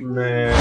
Man.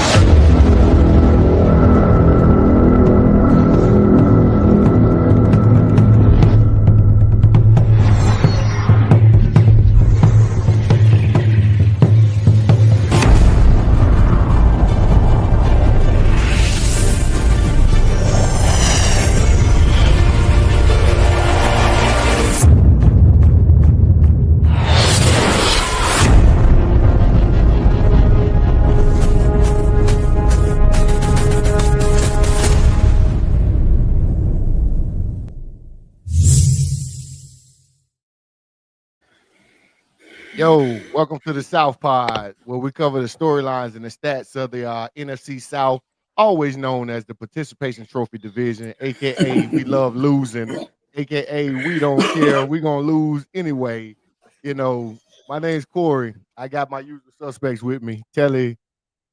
Yo, welcome to the South Pod, where we cover the storylines and the stats of the NFC South, always known as the Participation Trophy Division, aka we love losing, aka we don't care, we gonna lose anyway. You know, my name's Corey. I got my usual suspects with me, Telly,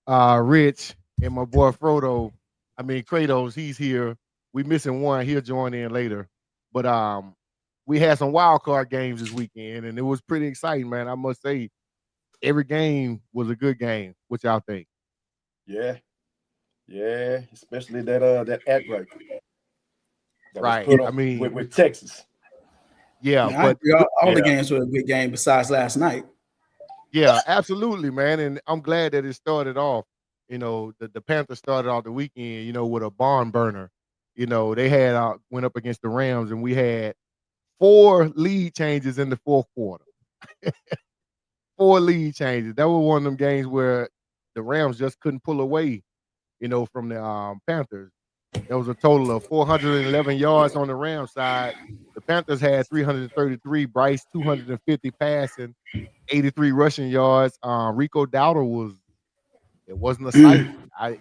Rich, and my boy Frodo. I mean Kratos, he's here. We missing one, he'll join in later. But we had some wild card games this weekend, and it was pretty exciting, man. I must say, every game was a good game. What y'all think? Yeah, yeah, especially that act right that was Right. put I on mean, with Texas. yeah, Man, I but agree. All the Yeah, games were a good game besides last night. yeah, absolutely, man. And I'm glad that it started off. The Panthers started off the weekend, with a barn burner. They had went up against the Rams, and we had four lead changes in the fourth quarter. Four lead changes. That was one of them games where the Rams just couldn't pull away, from the Panthers. There was a total of 411 yards on the Rams side. The Panthers had 333. Bryce 250 passing, 83 rushing yards. Rico Dowdle it wasn't a sight.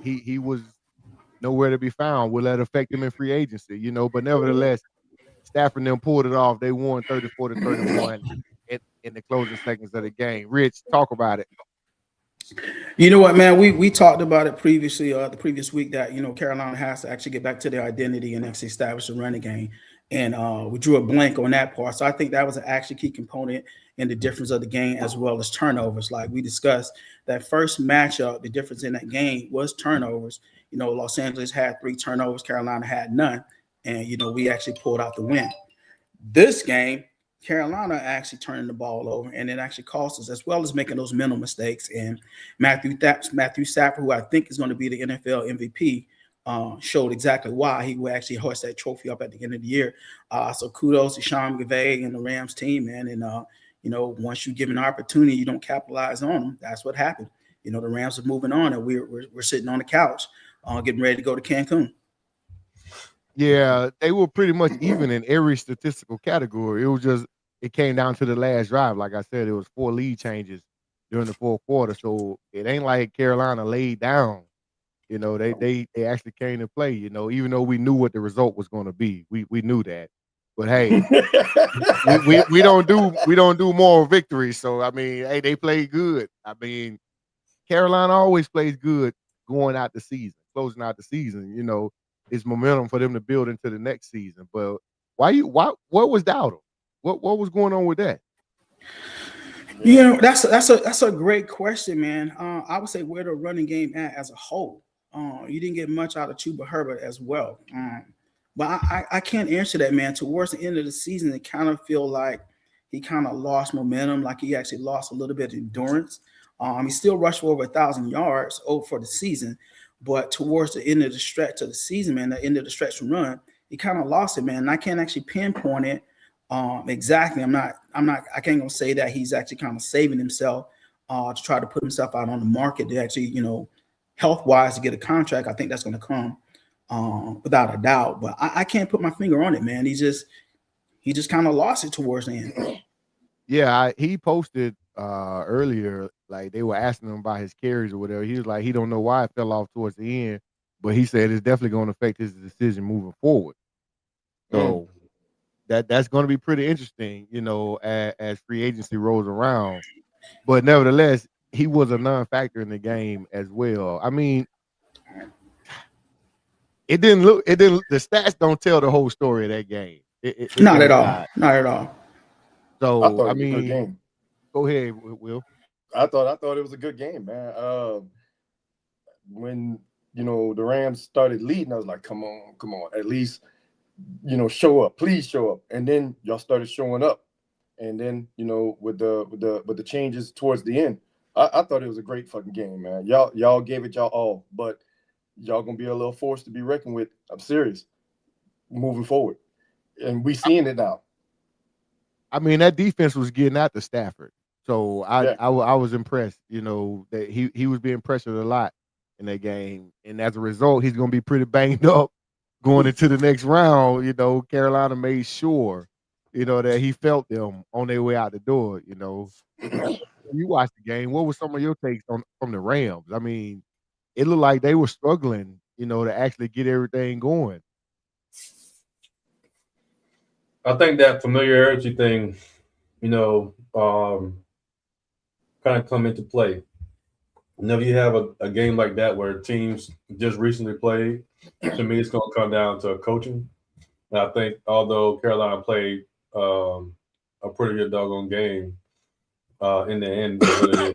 He was nowhere to be found. Will that affect him in free agency? But nevertheless, Stafford and them pulled it off. They won 34 to 31 in the closing seconds of the game. Rich, talk about it. You know what, man? We talked about it previously, the previous week, that Carolina has to actually get back to their identity and actually establish a running game, and we drew a blank on that part. So I think that was an actually key component in the difference of the game, as well as turnovers. Like we discussed, that first matchup, the difference in that game was turnovers. Los Angeles had 3 turnovers, Carolina had none, and we actually pulled out the win. This game, Carolina actually turning the ball over, and it actually cost us, as well as making those mental mistakes. And Matthew Stafford, who I think is going to be the NFL MVP, showed exactly why he will actually hoist that trophy up at the end of the year. So kudos to Sean McVay and the Rams team, man. And once you give an opportunity, you don't capitalize on them. That's what happened. The Rams are moving on, and we're sitting on the couch, getting ready to go to Cancun. Yeah, they were pretty much even in every statistical category. It came down to the last drive. Like I said, it was 4 lead changes during the fourth quarter. So it ain't like Carolina laid down. They actually came to play, even though we knew what the result was going to be. We knew that. But hey, we don't do moral victories. So I mean, hey, they played good. I mean, Carolina always plays good going out the season, closing out the season. It's momentum for them to build into the next season. But what was Dowdle? What was going on with that? That's a great question, man. I would say where the running game at as a whole. You didn't get much out of Chuba Herbert as well. But I can't answer that, man. Towards the end of the season, it kind of feel like he kind of lost momentum, like he actually lost a little bit of endurance. He still rushed for over 1,000 yards for the season, but towards the end of the stretch of the season, man, the end of the stretch run, he kind of lost it, man. And I can't actually pinpoint it exactly. I can't gonna say that he's actually kind of saving himself to try to put himself out on the market to actually, health wise to get a contract. I think that's going to come without a doubt, but I can't put my finger on it, man. He just kind of lost it towards the end. Yeah, he posted earlier, like they were asking him about his carries or whatever. He was like, he don't know why it fell off towards the end, but he said it's definitely going to affect his decision moving forward. So that's going to be pretty interesting, as free agency rolls around. But nevertheless, he was a non-factor in the game as well. I mean, it didn't. The stats don't tell the whole story of that game. It Not at does all. not. Not at all. I thought So it I was a good mean, game. go ahead, Will. I thought it was a good game, man. when the Rams started leading, I was like, come on, at least show up, please show up. And then y'all started showing up, and then with the changes towards the end, I thought it was a great fucking game, man. Y'all gave it y'all all, but y'all gonna be a little force to be reckoned with. I'm serious, moving forward, and we seeing it now. I mean, that defense was getting after Stafford, so Yeah. I was impressed. That he was being pressured a lot in that game, and as a result, he's gonna be pretty banged up going into the next round. Carolina made sure, that he felt them on their way out the door. You watched the game. What were some of your takes from the Rams? I mean, it looked like they were struggling, to actually get everything going. I think that familiarity thing, kind of come into play. Whenever you have a game like that where teams just recently played, to me, it's going to come down to coaching. And I think although Carolina played a pretty good doggone game, in the end, it really is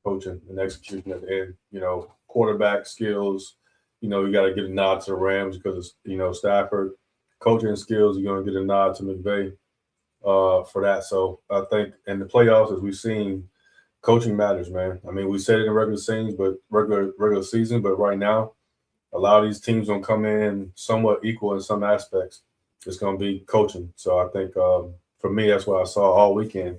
coaching and execution at the end. Quarterback skills, you got to give a nod to the Rams because it's, Stafford. Coaching skills, you're going to get a nod to McVay for that. So I think in the playoffs, as we've seen, coaching matters, man. I mean, we said it in regular season, but right now, a lot of these teams gonna come in somewhat equal in some aspects. It's gonna be coaching. So I think for me, that's what I saw all weekend.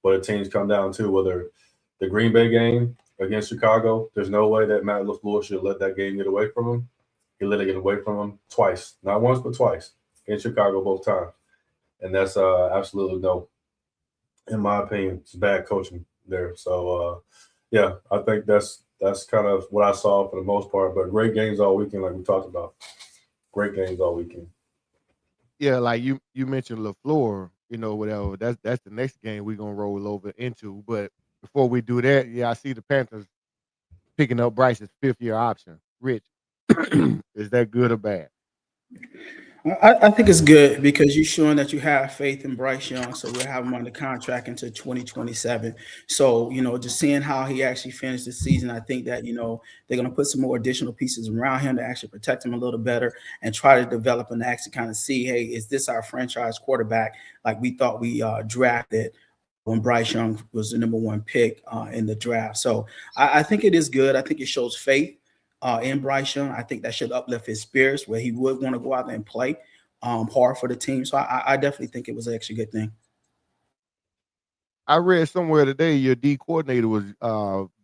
But the teams come down to whether the Green Bay game against Chicago, there's no way that Matt LaFleur should let that game get away from him. He let it get away from him twice, not once but twice in Chicago both times, and that's absolutely no. In my opinion, it's bad coaching there. So yeah, I think that's kind of what I saw for the most part. But great games all weekend, like we talked about. Great games all weekend. Yeah, like you mentioned LaFleur, whatever. That's the next game we're gonna roll over into. But before we do that, yeah, I see the Panthers picking up Bryce's 5th-year option. Rich, is that good or bad? I think it's good because you're showing that you have faith in Bryce Young. So we'll have him under contract until 2027. So, just seeing how he actually finished the season, I think that, they're going to put some more additional pieces around him to actually protect him a little better and try to develop and actually kind of see, hey, is this our franchise quarterback like we thought we drafted when Bryce Young was the #1 pick in the draft. So I think it is good. I think it shows faith in Bryce Young. I think that should uplift his spirits where he would want to go out there and play hard for the team. So I definitely think it was actually a good thing. I read somewhere today your D coordinator was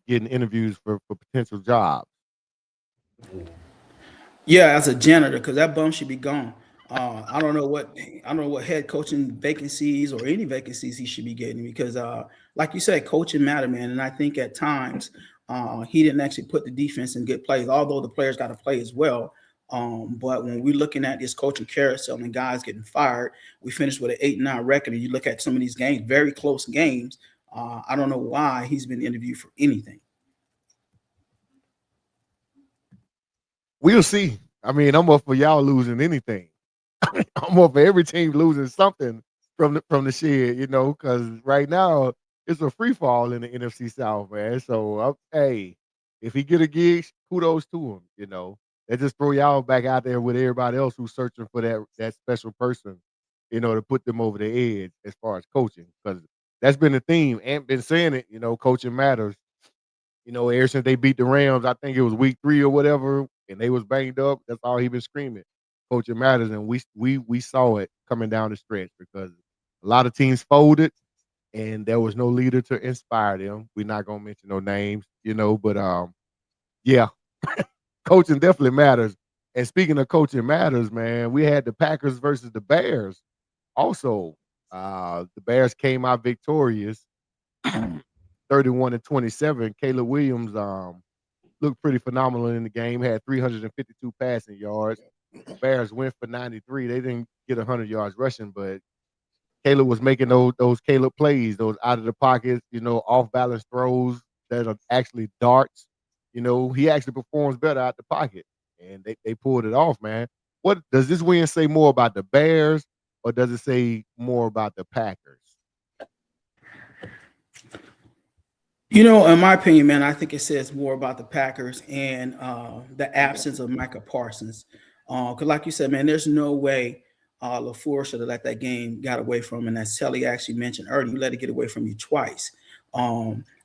getting interviews for potential jobs. Yeah, as a janitor, because that bum should be gone. I don't know what head coaching vacancies or any vacancies he should be getting because, like you said, coaching matter, man. And I think at times he didn't actually put the defense in good place, although the players got to play as well. But when we're looking at this coaching carousel and guys getting fired, we finished with an 8-9 record. And you look at some of these games, very close games. I don't know why he's been interviewed for anything. We'll see. I mean, I'm up for y'all losing anything. I'm up for every team losing something from the shed, because right now it's a free fall in the NFC South, man. So, hey, if he get a gig, kudos to him. They just throw y'all back out there with everybody else who's searching for that special person, to put them over the edge as far as coaching, because that's been the theme. Ant been saying it, coaching matters. Ever since they beat the Rams, I think it was week 3 or whatever, and they was banged up. That's all he been screaming. Coaching matters, and we saw it coming down the stretch because a lot of teams folded, and there was no leader to inspire them. We're not gonna mention no names, but yeah, coaching definitely matters. And speaking of coaching matters, man, we had the Packers versus the Bears. Also, the Bears came out victorious. 31-27. Caleb Williams looked pretty phenomenal in the game, had 352 passing yards. Bears went for 93. They didn't get 100 yards rushing, but Caleb was making those Caleb plays, those out of the pockets, off balance throws that are actually darts. He actually performs better out the pocket, and they pulled it off, man. What does this win say more about the Bears, or does it say more about the Packers? You know, in my opinion, man, I think it says more about the Packers and the absence of Micah Parsons. Because, like you said, man, there's no way LaFleur should have let that game got away from him. And as Telly actually mentioned earlier, you let it get away from you twice.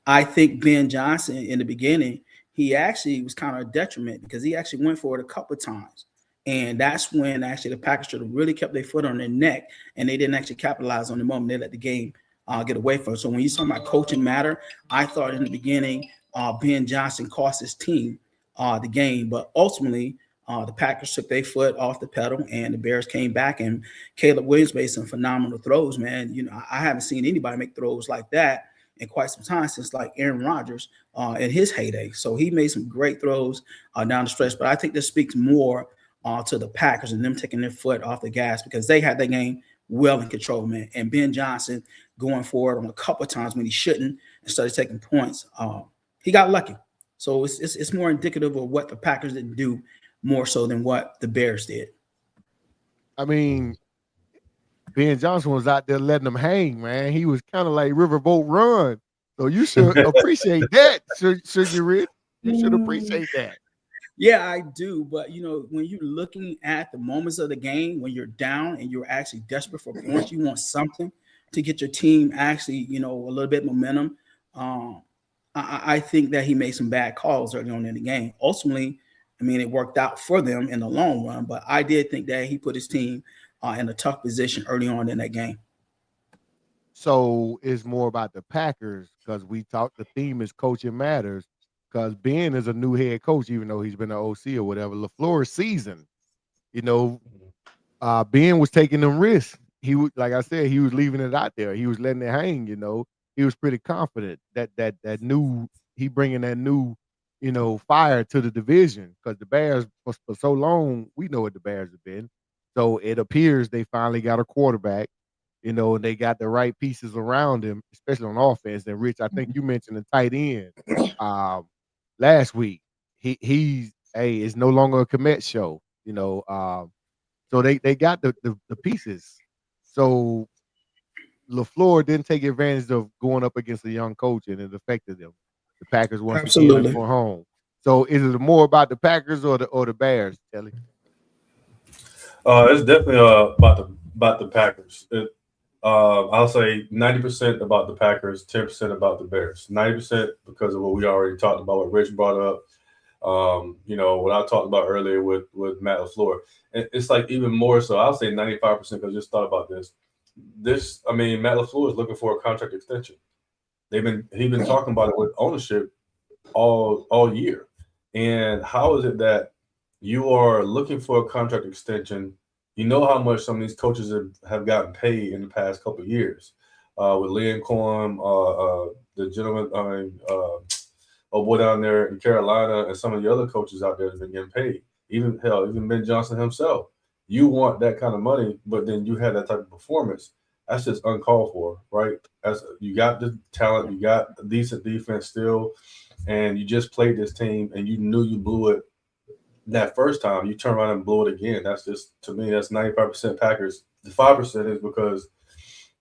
I think Ben Johnson in the beginning, he actually was kind of a detriment because he actually went for it a couple of times. And that's when actually the Packers should have really kept their foot on their neck and they didn't actually capitalize on the moment. They let the game get away from. So when you talk about coaching matter, I thought in the beginning Ben Johnson cost his team the game, but ultimately the Packers took their foot off the pedal and the Bears came back, and Caleb Williams made some phenomenal throws, man. You know, I haven't seen anybody make throws like that in quite some time since like Aaron Rodgers in his heyday. So he made some great throws down the stretch, but I think this speaks more to the Packers and them taking their foot off the gas because they had that game well in control, man. And Ben Johnson going for it on a couple of times when he shouldn't and started taking points. He got lucky. So it's more indicative of what the Packers didn't do more so than what the Bears did. I mean, Ben Johnson was out there letting them hang, man. He was kind of like Riverboat Run. So you should appreciate that, should you, Rich? You should appreciate that. Yeah, I do. But, you know, when you're looking at the moments of the game, when you're down and you're actually desperate for points, you want something to get your team actually, you know, a little bit momentum. I think that he made some bad calls early on in the game. Ultimately, I mean, it worked out for them in the long run, but I did think that he put his team in a tough position early on in that game. So it's more about the Packers because we talked, the theme is coaching matters because Ben is a new head coach, even though he's been an OC or whatever. LaFleur's season, you know, Ben was taking them risks. He was, like I said, he was leaving it out there. He was letting it hang, you know. He was pretty confident that new, he bringing that new, you know, fire to the division because the Bears for so long, we know what the Bears have been. So it appears they finally got a quarterback, you know, and they got the right pieces around him, especially on offense. And Rich, I think you mentioned the tight end last week. He's it's no longer a Komet show, you know. So they got the pieces. So LaFleur didn't take advantage of going up against a young coach, and it affected them. The Packers once again going home. So is it more about the Packers or the Bears, Kelly? It's definitely about the Packers. I'll say 90% about the Packers, 10% about the Bears. 90% because of what we already talked about, what Rich brought up. You know, what I talked about earlier with Matt LaFleur. It's like even more so. I'll say 95% because I just thought about this. I mean, Matt LaFleur is looking for a contract extension. He's been talking about it with ownership all year. And how is it that you are looking for a contract extension? You know how much some of these coaches have gotten paid in the past couple of years. With Liam Cohen, the gentleman, boy down there in Carolina, and some of the other coaches out there have been getting paid. Even Ben Johnson himself. You want that kind of money, but then you had that type of performance. That's just uncalled for, right? You got the talent, you got a decent defense still, and you just played this team, and you knew you blew it that first time. You turn around and blow it again. That's just, to me, that's 95% Packers. The 5% is because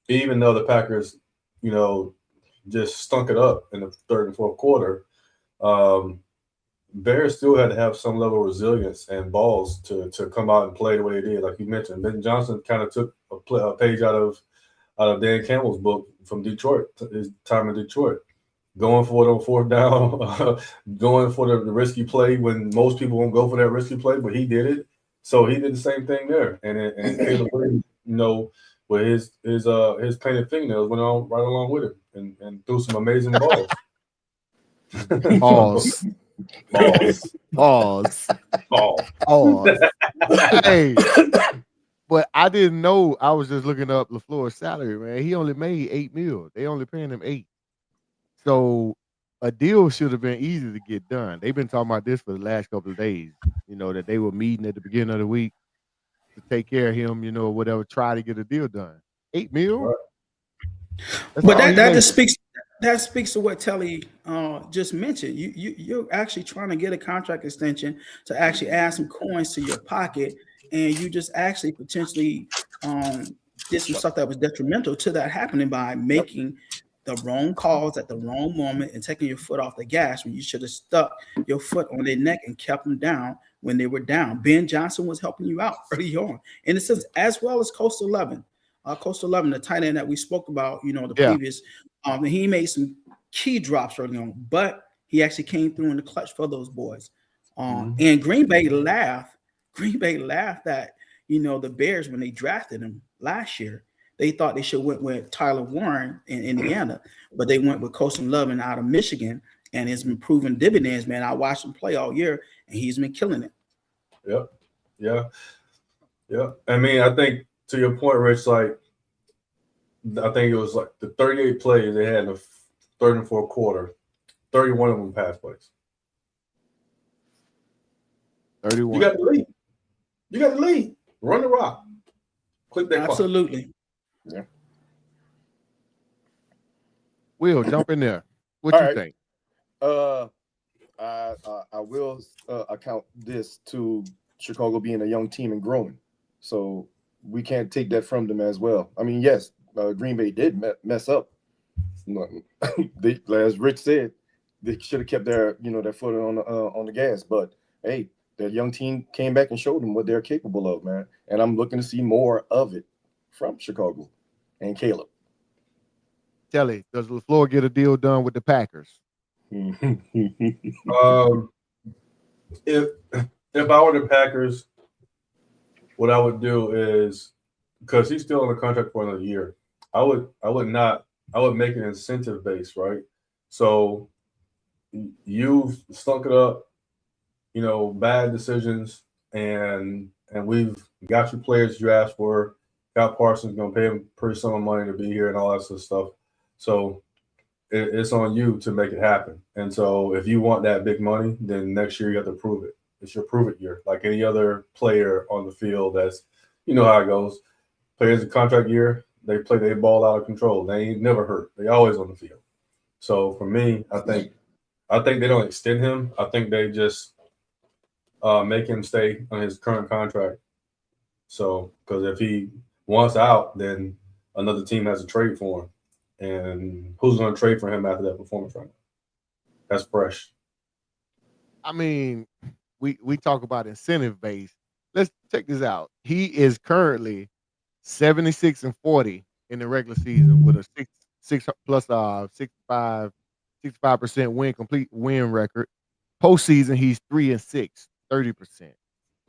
even though the Packers, you know, just stunk it up in the third and fourth quarter, Bears still had to have some level of resilience and balls to come out and play the way they did. Like you mentioned, Ben Johnson kind of took a page out of Dan Campbell's book from Detroit, his time in Detroit, going for it on fourth down, going for the risky play when most people won't go for that risky play, but he did it. So he did the same thing there. And Caleb Williams, you know, with his painted fingernails went on right along with him and threw some amazing balls. Balls. Hey, but I didn't know. I was just looking up LaFleur's salary, man. He only made $8 million. They only paying him $8 million. So a deal should have been easy to get done. They've been talking about this for the last couple of days. You know, that they were meeting at the beginning of the week to take care of him, you know, whatever, try to get a deal done. $8 million? Right. But that just speaks to what Telly just mentioned. You're actually trying to get a contract extension to actually add some coins to your pocket, and you just actually potentially did some stuff that was detrimental to that happening by making the wrong calls at the wrong moment and taking your foot off the gas when you should have stuck your foot on their neck and kept them down when they were down. Ben Johnson was helping you out early on, in a sense, as well as Coastal 11. Coastal 11, the tight end that we spoke about, the previous, he made some key drops early on, but he actually came through in the clutch for those boys. And Green Bay laughed at, the Bears when they drafted him last year. They thought they should went with Tyler Warren in Indiana, but they went with Coastal 11 out of Michigan, and it's been proven dividends, man. I watched him play all year, and he's been killing it. Yep. Yeah. I mean, I think to your point, Rich, like, I think it was like the 38 plays they had in the third and fourth quarter, 31 of them pass plays. 31. You got the lead. Run the rock. Click that. Absolutely. Yeah. Will, jump in there. What All you right. think? I will account this to Chicago being a young team and growing, so we can't take that from them as well. I mean, yes, Green Bay did mess up. They, as Rich said, they should have kept their foot on the gas. But hey, that young team came back and showed them what they're capable of, man. And I'm looking to see more of it from Chicago and Caleb. Telly, does LaFleur get a deal done with the Packers? If I were the Packers, what I would do is, because he's still on the contract for another year, I would make an incentive base, right? So you've stunk it up, bad decisions, and we've got your players you asked for. Got Parsons, gonna pay him pretty sum of money to be here and all that sort of stuff. So it's on you to make it happen. And so if you want that big money, then next year you have to prove it. It's your prove it year. Like any other player on the field, that's, how it goes. Players a contract year, they ball out of control. They ain't never hurt. They always on the field. So for me, I think they don't extend him. I think they just make him stay on his current contract. So, because if he wants out, then another team has to trade for him. And who's going to trade for him after that performance right now? That's fresh. I mean, we talk about incentive base. Let's check this out. He is currently 76-40 in the regular season with a 65% complete win record. Postseason, he's 3-6, 30%.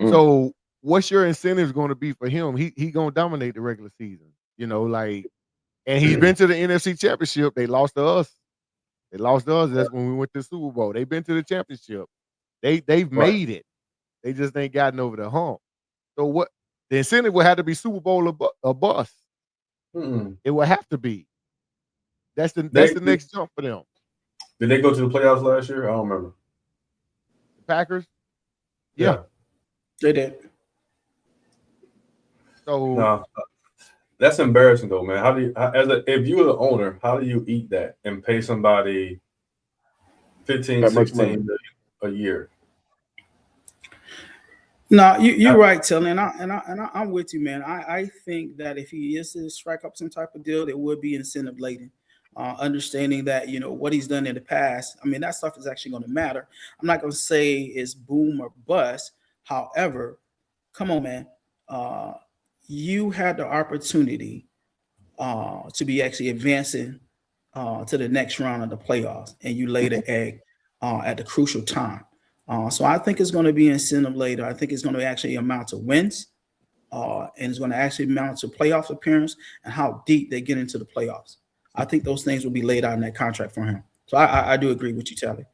So what's your incentives going to be for him? He going to dominate the regular season, and he's been to the NFC Championship. They lost to us. That's when we went to the Super Bowl. They've been to the championship. They've made it. They just ain't gotten over the hump. So what the incentive would have to be Super Bowl or bust. It would have to be. That's the next jump for them. Did they go to the playoffs last year? I don't remember. The Packers? Yeah. They did. So no, that's embarrassing though, man. How do you, if you were the owner, how do you eat that and pay somebody 15, 16 a year? No, you're right, Tilly, and I'm with you, man. I think that if he is to strike up some type of deal, there would be incentive laden. Understanding that what he's done in the past, I mean, that stuff is actually going to matter. I'm not going to say it's boom or bust. However, come on, man, you had the opportunity to be actually advancing to the next round of the playoffs, and you laid an egg at the crucial time. So I think it's going to be incentive later. I think it's going to actually amount to wins, and it's going to actually amount to playoff appearance and how deep they get into the playoffs. I think those things will be laid out in that contract for him. So I do agree with you, Telly.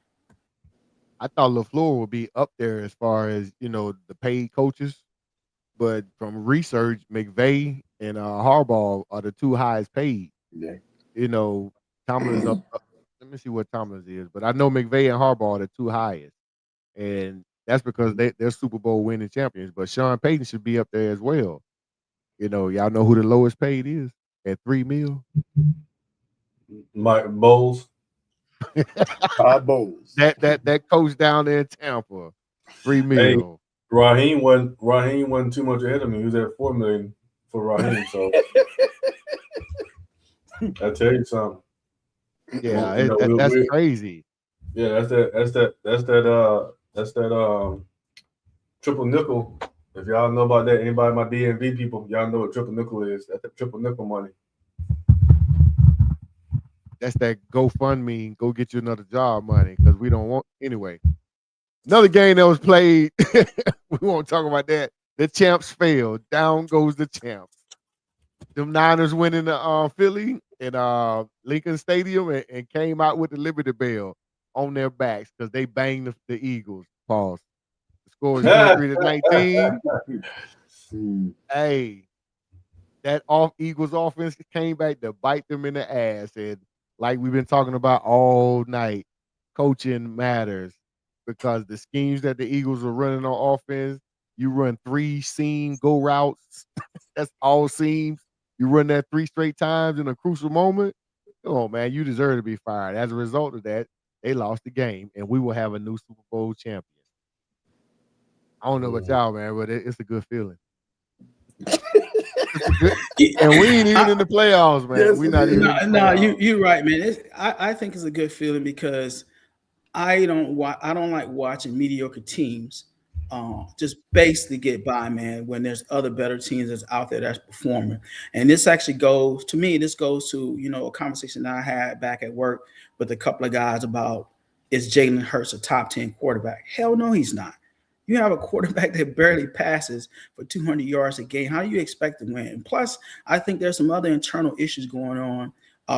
I thought LaFleur would be up there as far as, the paid coaches. But from research, McVay and Harbaugh are the two highest paid. Yeah. Tomlin's up. Let me see what Tomlin's is. But I know McVay and Harbaugh are the two highest. And that's because they're Super Bowl winning champions. But Sean Payton should be up there as well. Y'all know who the lowest paid is at $3 million? Mike Bowles. Todd Bowles. That coach down there in Tampa, $3 million. Hey, Raheem wasn't too much ahead of me. He was at $4 million for Raheem. So I tell you something. Yeah, You know, that's crazy. yeah, that's that triple nickel. If y'all know about that, anybody my DMV people, y'all know what triple nickel is. That's the triple nickel money. That's that GoFundMe, go get you another job money because we don't want anyway. Another game that was played, we won't talk about that. The champs failed. Down goes the champs. Them Niners went into Philly and Lincoln Stadium and came out with the Liberty Bell on their backs because they banged the Eagles. Pause. The score is 23-19. Hey, that Eagles offense came back to bite them in the ass. And like we've been talking about all night, coaching matters because the schemes that the Eagles are running on offense, you run 3 seam go routes. That's all seams. You run that 3 straight times in a crucial moment. Come on, man, you deserve to be fired. As a result of that, they lost the game, and we will have a new Super Bowl champion. I don't know about y'all, man, but it's a good feeling. And we ain't even in the playoffs, man. Yes, We're not even. No, you're right, man. I think it's a good feeling because I don't like watching mediocre teams just basically get by, man, when there's other better teams that's out there that's performing. And this actually goes to, you know, a conversation that I had back at work with a couple of guys about, is Jalen Hurts a top 10 quarterback? Hell no, he's not. You have a quarterback that barely passes for 200 yards a game. How do you expect to win? Plus, I think there's some other internal issues going on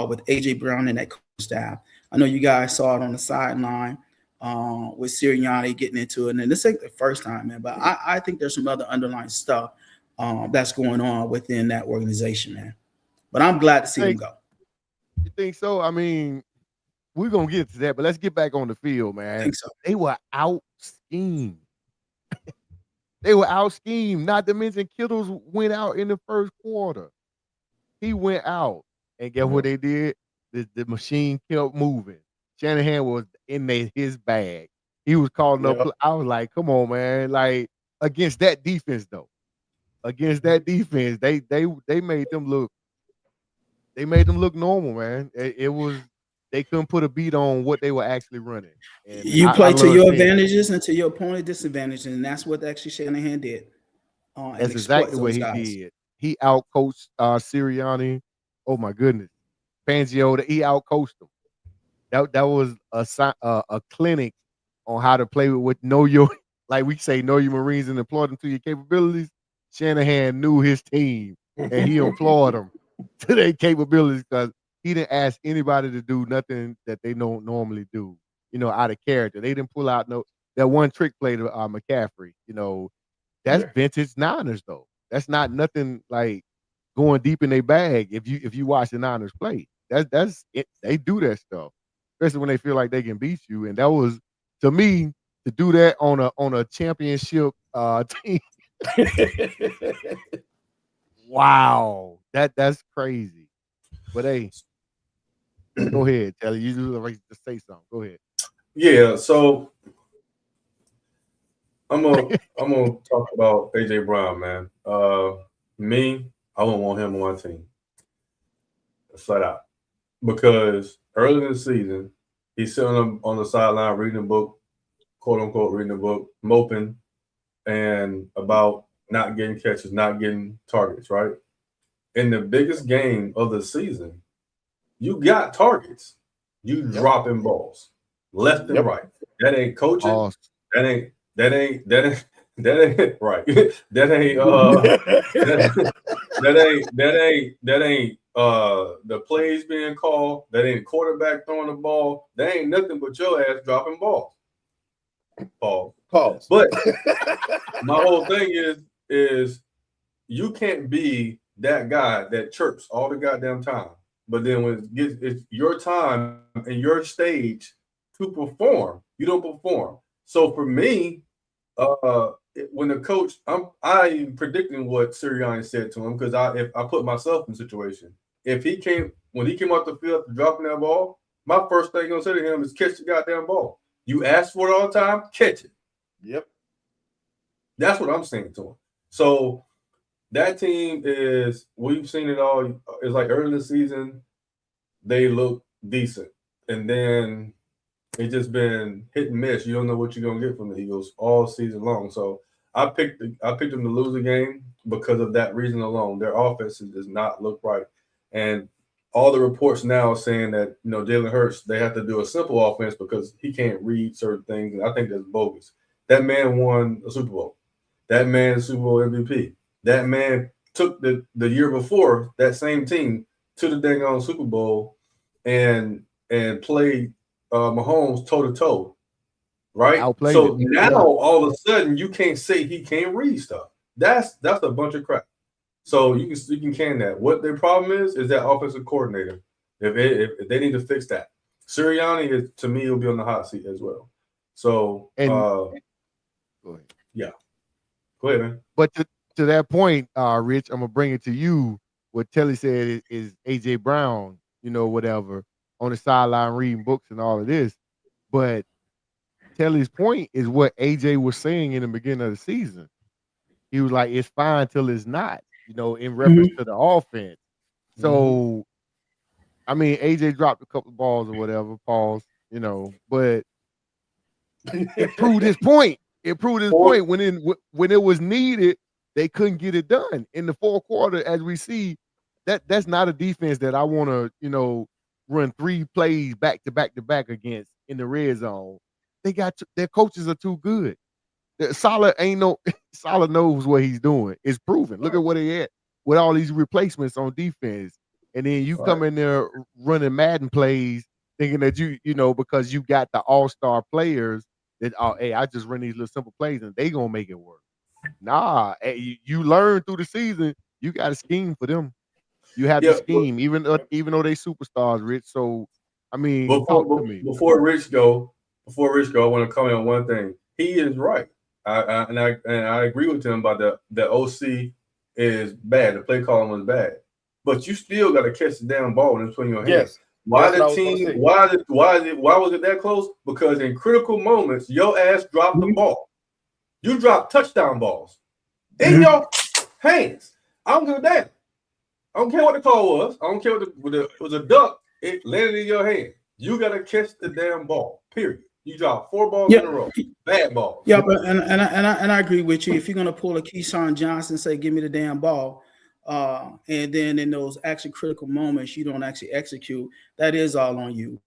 with A.J. Brown and that coaching staff. I know you guys saw it on the sideline with Sirianni getting into it. And this ain't the first time, man, but I think there's some other underlying stuff that's going on within that organization, man. But I'm glad to see him go. You think so? I mean, we're going to get to that, but let's get back on the field, man. I think so. They were out-schemed. They were out-schemed. Not to mention Kittles went out in the first quarter. He went out. And guess what they did? The machine kept moving. Shanahan was in his bag. He was calling up. I was like, come on, man. Like, against that defense, though. Against that defense, they made them look. They made them look normal, man. It was, they couldn't put a beat on what they were actually running. And you play to your advantages and to your opponent's disadvantages, and that's what actually Shanahan did. That's exactly what he did. He outcoached Sirianni. Oh my goodness, Fangio. He outcoached him. That was a clinic on how to play with know your, like we say, know your Marines and employ them to your capabilities. Shanahan knew his team and he employed them to their capabilities because he didn't ask anybody to do nothing that they don't normally do, you know, out of character. They didn't pull out that one trick play to McCaffrey. You know, that's vintage Niners though. That's not nothing like going deep in their bag. If you watch the Niners play, that's it. They do that stuff, especially when they feel like they can beat you. And that was, to me, to do that on a championship team. Wow, that's crazy. But hey, go ahead, Telly. You like to say something. Go ahead. Yeah, so I'm gonna talk about A.J. Brown, man. Me, I wouldn't want him on my team. Flat out. Because early in the season, he's sitting on the sideline reading a book, quote unquote reading a book, moping, and about not getting catches, not getting targets, right? In the biggest game of the season, you got targets. You dropping balls left and right. That ain't coaching. Awesome. That ain't right. That ain't the plays being called. That ain't quarterback throwing the ball. That ain't nothing but your ass dropping balls. Pause. But my whole thing is you can't be that guy that chirps all the goddamn time. But then when it's your time and your stage to perform, you don't perform. So for me, when the coach, I'm predicting what Sirianni said to him because if I put myself in the situation, when he came off the field dropping that ball, my first thing I'm gonna say to him is catch the goddamn ball. You ask for it all the time, catch it. Yep. That's what I'm saying to him. So that team we've seen it all. It's like early in the season, they look decent. and then it's just been hit and miss. You don't know what you're gonna get from the Eagles all season long. So I picked them to lose the game because of that reason alone. Their offense does not look right, and all the reports now are saying that Jalen Hurts, they have to do a simple offense because he can't read certain things, and I think that's bogus. That man won a Super Bowl. That man is Super Bowl MVP. That man took the year before that same team to the dang on Super Bowl and played Mahomes toe to toe, right? Outplayed So it. now Yeah. all of a sudden you can't say he can't read stuff. That's a bunch of crap. So you can can that. What their problem is that offensive coordinator. If they need to fix that, Sirianni is, to me, will be on the hot seat as well. So And go go ahead. yeah, go ahead, man. But to that point, Rich, I'm gonna bring it to you. What Telly said is AJ Brown, whatever, on the sideline reading books and all of this. But Telly's point is what AJ was saying in the beginning of the season. He was like, it's fine till it's not, in reference to the offense. So, I mean, AJ dropped a couple of balls or whatever, pause, but it proved his point. It proved his point when it was needed, they couldn't get it done. In the fourth quarter, as we see, that's not a defense that I want to, run 3 plays back to back to back against in the red zone. Their coaches are too good. Saleh Saleh knows what he's doing. It's proven. Look at what he had with all these replacements on defense. And then you come in there running Madden plays, thinking that because you got the all-star players that, hey, I just run these little simple plays and they gonna make it work. Nah, you learn through the season. You got a scheme for them. You have the scheme, even though they superstars, Rich. So, I mean, talk to me. Before Rich go, I want to comment on one thing. He is right. I agree with him about the OC is bad. The play calling was bad, but you still got to catch the damn ball in between your hands. Yes. Why the team? Why was it that close? Because in critical moments, your ass dropped the ball. You dropped touchdown balls in your hands. I don't give a damn. I don't care what the call was. I don't care what it was a duck. It landed in your hand. You got to catch the damn ball. Period. You dropped 4 balls in a row. Bad balls. Yeah, but and I agree with you. If you're gonna pull a Keyshawn Johnson, say, "Give me the damn ball," and then in those actually critical moments you don't actually execute, that is all on you.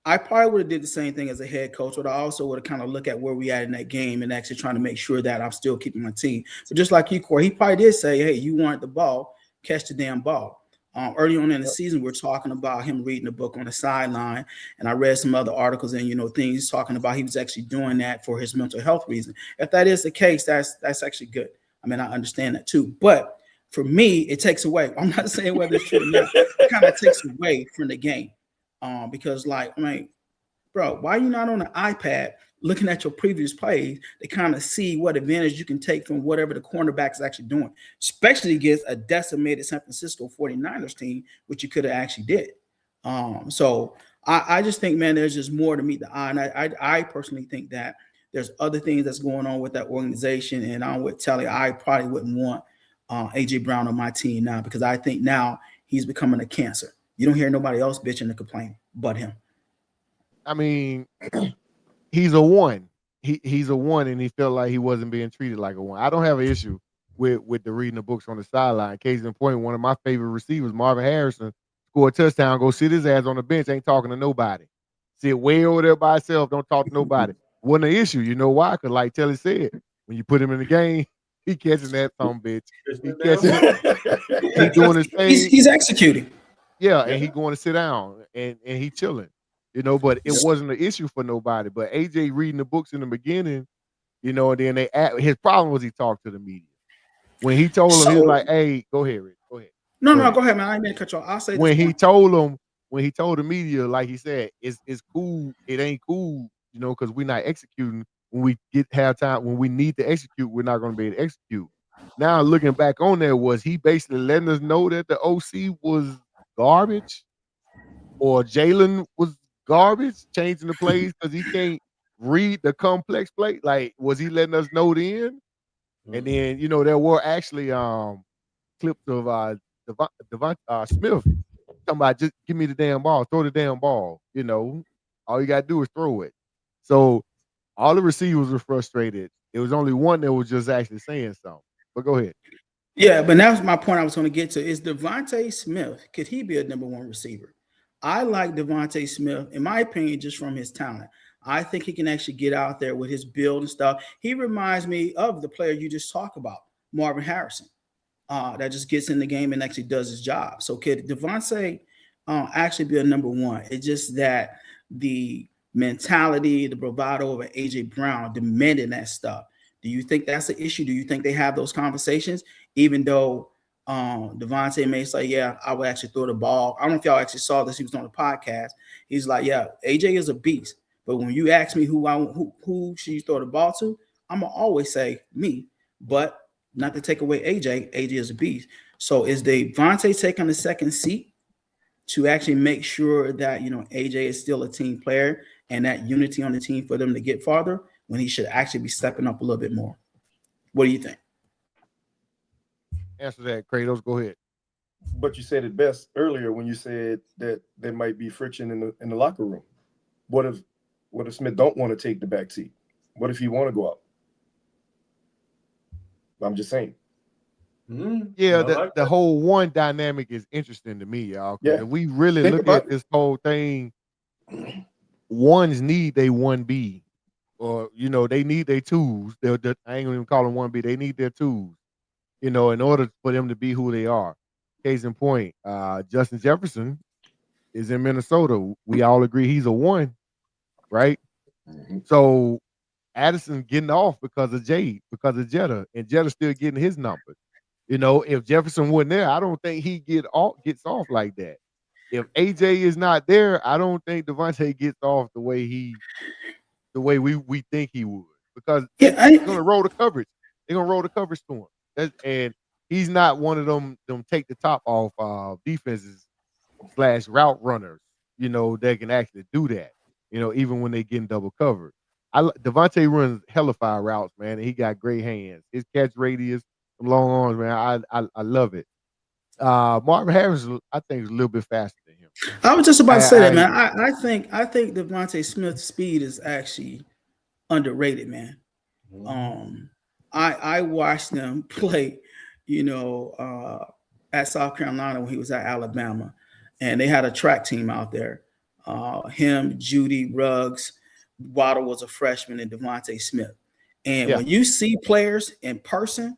I probably would have did the same thing as a head coach, but I also would have kind of looked at where we at in that game and actually trying to make sure that I'm still keeping my team. So just like you, Corey, he probably did say, "Hey, you want the ball, catch the damn ball." Early on in the season, we're talking about him reading the book on the sideline, and I read some other articles and things talking about he was actually doing that for his mental health reason. If that is the case, that's actually good. I mean, I understand that too, but for me, it takes away. I'm not saying whether it's true or not. It kind of takes away from the game, because bro, why are you not on the iPad looking at your previous plays to kind of see what advantage you can take from whatever the cornerback is actually doing, especially against a decimated San Francisco 49ers team, which you could have actually did. So I just think, man, there's just more to meet the eye. And I personally think that there's other things that's going on with that organization. And I'm with Telly, I probably wouldn't want AJ Brown on my team now, because I think now he's becoming a cancer. You don't hear nobody else bitching and complaining but him. I mean, he's a 1. He's a 1, and he felt like he wasn't being treated like a 1. I don't have an issue with the reading the books on the sideline. Case in point, one of my favorite receivers, Marvin Harrison, scored a touchdown, go sit his ass on the bench, ain't talking to nobody. Sit way over there by himself, don't talk to nobody. Wasn't an issue. You know why? Because like Telly said, when you put him in the game, he catching that bitch. He catching it. He doing his thing. He's executing. Yeah, and he going to sit down and he chilling. But it wasn't an issue for nobody. But AJ reading the books in the beginning, and then his problem was he talked to the media. When he told him, he was like, "Hey, go ahead, Rick. Go ahead." No, go ahead, man. I ain't mean to cut you off. I'll say when he told the media, like he said, it's cool. It ain't cool, because we're not executing. When we have time, when we need to execute, we're not going to be able to execute. Now looking back on that, was he basically letting us know that the OC was garbage, or Jalen was garbage, changing the plays because he can't read the complex play? Like, was he letting us know then? And then, there were actually clips of Devon Smith talking about just give me the damn ball, throw the damn ball. You know, all you gotta do is throw it. So all the receivers were frustrated. There was only one that was just actually saying something. But go ahead. Yeah, but that's my point I was going to get to. Is Devontae Smith, could he be a number one receiver? I like Devontae Smith, in my opinion, just from his talent. I think he can actually get out there with his build and stuff. He reminds me of the player you just talked about, Marvin Harrison, that just gets in the game and actually does his job. So could Devontae actually be a number one? It's just that the mentality, the bravado of AJ Brown demanding that stuff. Do you think that's the issue? Do you think they have those conversations? Even though Devontae may say, yeah, I would actually throw the ball. I don't know if y'all actually saw this. He was on the podcast. He's like, yeah, AJ is a beast. But when you ask me who should you throw the ball to, I'm going to always say me. But not to take away AJ is a beast. So is Devontae taking the second seat to actually make sure that, AJ is still a team player and that unity on the team for them to get farther, when he should actually be stepping up a little bit more? What do you think? Answer that, Kratos. Go ahead. But you said it best earlier when you said that there might be friction in the locker room. What if Smith don't want to take the back seat? What if he want to go out? I'm just saying. Yeah, like the whole one dynamic is interesting to me, y'all. 'Cause Yeah. if we really Think look about at this whole thing, ones need they 1B. Or, they need their tools. I ain't gonna even call them 1B. They need their tools, in order for them to be who they are. Case in point, Justin Jefferson is in Minnesota. We all agree he's a 1, right? Mhm. So Addison getting off because of Jetta, and Jetta's still getting his numbers. If Jefferson wasn't there, I don't think he gets off like that. If AJ is not there, I don't think Devontae gets off the way we think he would, because Yeah, they're gonna roll the coverage. They're gonna roll the coverage to him. And he's not one of them take the top off defenses / route runners, that can actually do that. Even when they get in double covered. Devontae runs hella fire routes, man, and he got great hands. His catch radius, some long arms, man. I love it. Marvin Harris, I think, is a little bit faster than him. I was just about to say that, man. agree. I think Devontae Smith's speed is actually underrated, man. I watched them play, at South Carolina when he was at Alabama, and they had a track team out there. Him, Judy, Ruggs, Waddle was a freshman, and Devontae Smith. And when you see players in person,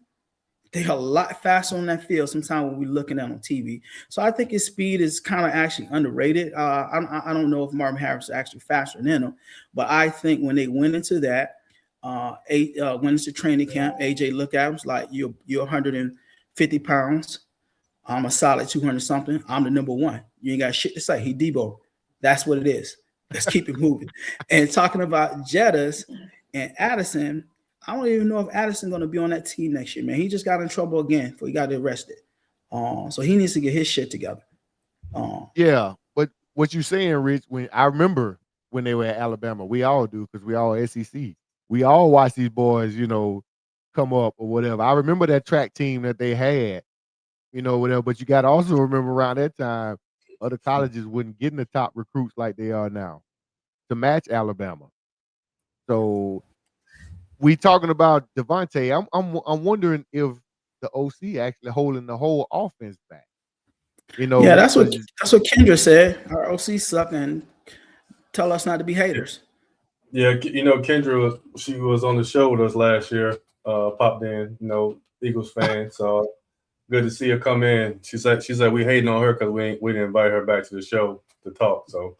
they're a lot faster on that field sometimes when we're looking at on TV. So I think his speed is kind of actually underrated. I don't know if Marvin Harris is actually faster than him, but I think when they went into that, went into training camp, AJ looked at him, was like, you're 150 pounds. I'm a solid 200 something. I'm the number one. You ain't got shit to say. He Debo. That's what it is. Let's keep it moving. And talking about Jettas and Addison, I don't even know if Addison's going to be on that team next year, man. He just got in trouble again before he got arrested. So he needs to get his shit together. Yeah, but what you saying, Rich, when I remember when they were at Alabama, we all do because we all SEC. We all watch these boys, come up or whatever. I remember that track team that they had, whatever. But you got to also remember around that time, other colleges wasn't getting the top recruits like they are now to match Alabama. So we talking about Devontae. I'm wondering if the OC actually holding the whole offense back. Yeah, that's what Kendra said. Our OC suck and tell us not to be haters. Yeah, Kendra she was on the show with us last year. Popped in, Eagles fan. So good to see her come in. She said we hating on her because we didn't invite her back to the show to talk. So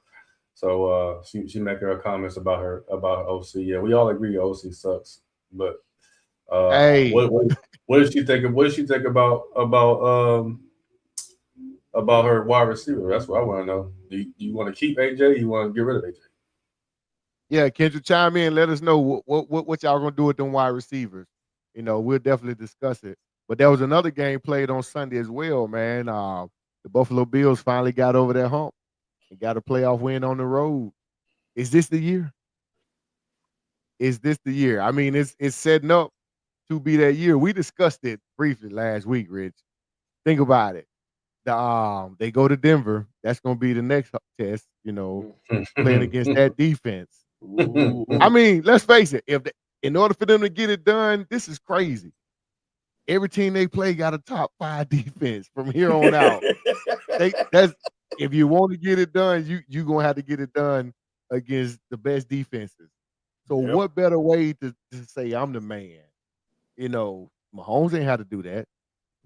she making her comments about her OC. Yeah, we all agree OC sucks. But hey, what did she think? What did she think about her wide receiver? That's what I want to know. Do you want to keep AJ? You want to get rid of AJ? Yeah, Kendra, chime in. Let us know what y'all gonna do with them wide receivers. We'll definitely discuss it. But there was another game played on Sunday as well, man. The Buffalo Bills finally got over that hump and got a playoff win on the road. Is this the year? Is this the year? I mean, it's setting up to be that year. We discussed it briefly last week, Rich. Think about it. they go to Denver. That's gonna be the next test, playing against that defense. Ooh. I mean, let's face it, in order for them to get it done, this is crazy. Every team they play got a top 5 defense from here on out. If you want to get it done, you gonna have to get it done against the best defenses. So Yep. what better way to say I'm the man? Mahomes ain't had to do that.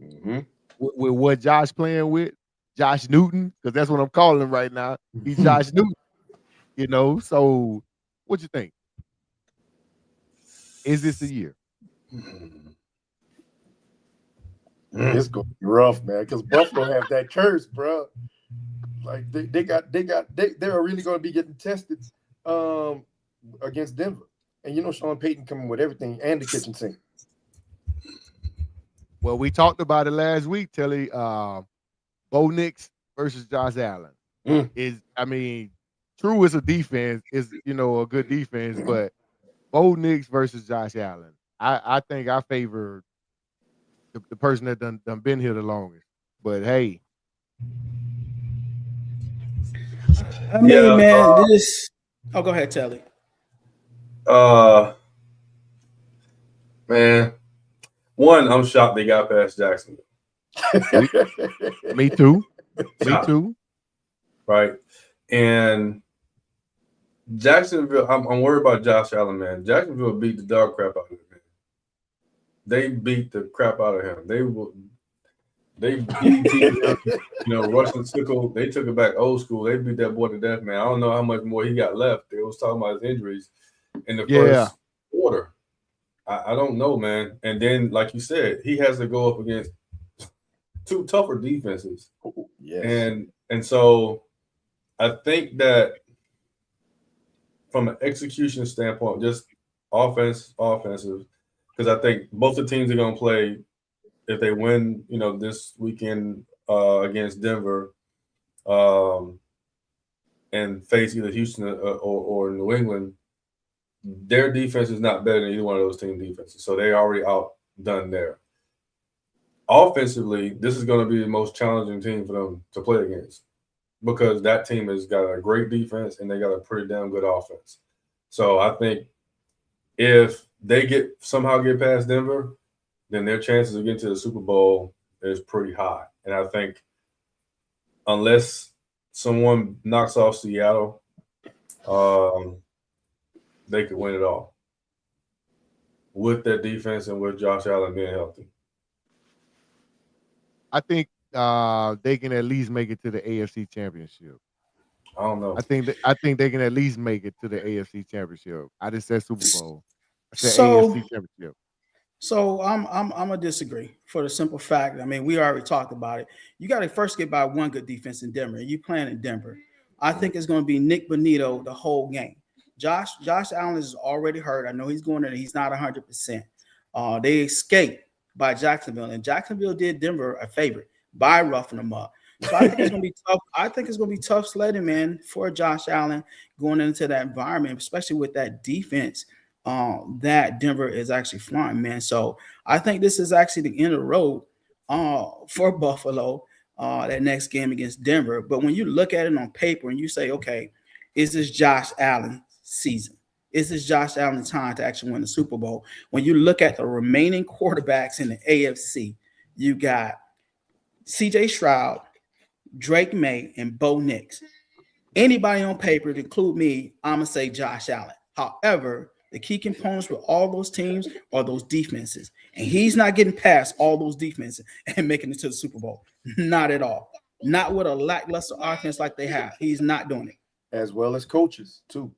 Mm-hmm. With what Josh playing with, Josh Newton, because that's what I'm calling him right now. He's Josh Newton. So what you think? Is this the year? It's gonna be rough, man, because Buffalo have that curse, bro. Like they're really gonna be getting tested against Denver. And Sean Payton coming with everything and the kitchen sink. Well, we talked about it last week, Telly. Bo Nix versus Josh Allen. True is a defense, is a good defense, but Bo Nix versus Josh Allen. I think I favor the person that done been here the longest. But hey. I mean, man, go ahead, Telly. Man, one, I'm shocked they got past Jacksonville. Me too. Me too. Right. And Jacksonville, I'm worried about Josh Allen, man. Jacksonville beat the dog crap out of him, man. They beat the crap out of him. They beat Russian Sickle. They took it back old school. They beat that boy to death, man. I don't know how much more he got left. They was talking about his injuries in the first quarter. I don't know, man. And then, like you said, he has to go up against 2 tougher defenses. Yes. And so I think that from an execution standpoint, just offensive, because I think both the teams are going to play, if they win, this weekend against Denver and face either Houston or New England, their defense is not better than either one of those team defenses. So they already outdone there. Offensively, this is going to be the most challenging team for them to play against because that team has got a great defense and they got a pretty damn good offense. So I think if they somehow get past Denver, then their chances of getting to the Super Bowl is pretty high. And I think unless someone knocks off Seattle, they could win it all with their defense and with Josh Allen being healthy. I think they can at least make it to the AFC Championship. I don't know. I think they can at least make it to the AFC Championship. I just said Super Bowl. I said AFC Championship. So I'm gonna disagree for the simple fact. I mean, we already talked about it. You got to first get by one good defense in Denver. You playing in Denver. I think it's going to be Nick Bonito the whole game. Josh Allen is already hurt. I know he's going there. He's not 100%. They escaped by Jacksonville, and Jacksonville did Denver a favor by roughing them up. So I think it's going to be tough. I think it's going to be tough sledding, man, for Josh Allen going into that environment, especially with that defense that Denver is actually flying, man. So I think this is actually the end of the road for Buffalo, that next game against Denver. But when you look at it on paper and you say, okay, is this Josh Allen season? Is this Josh Allen time to actually win the Super Bowl? When you look at the remaining quarterbacks in the AFC, you got CJ Stroud, Drake May, and Bo Nix. Anybody on paper to include me, I'm going to say Josh Allen. However, the key components with all those teams are those defenses. And he's not getting past all those defenses and making it to the Super Bowl. Not at all. Not with a lackluster offense like they have. He's not doing it. As well as coaches, too.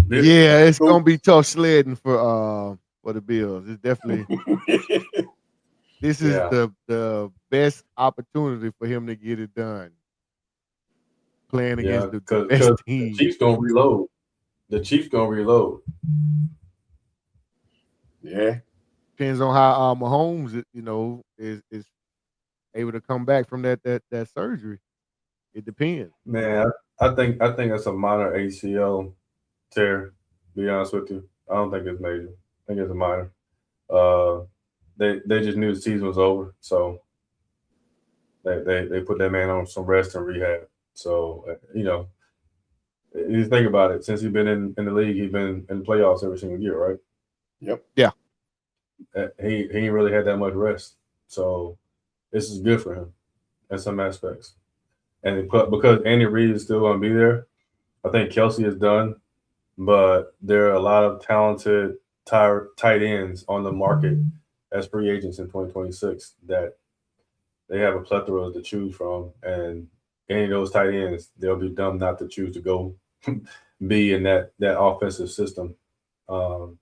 Yeah, it's gonna be tough sledding for the Bills. It's definitely this is the best opportunity for him to get it done. Playing against the best team. The Chiefs gonna reload. Yeah. Depends on how Mahomes, is able to come back from that surgery. It depends. Man, I think that's a minor ACL tear, to be honest with you. I don't think it's major. I think it's a minor. They just knew the season was over, so They put that man on some rest and rehab. So you think about it. Since he's been in the league, he's been in the playoffs every single year, right? Yep. Yeah. He ain't really had that much rest. So this is good for him in some aspects. And because Andy Reid is still going to be there, I think Kelsey is done. But there are a lot of talented tight ends on the market as free agents in 2026 that they have a plethora to choose from. And any of those tight ends, they'll be dumb not to choose to go be in that offensive system. And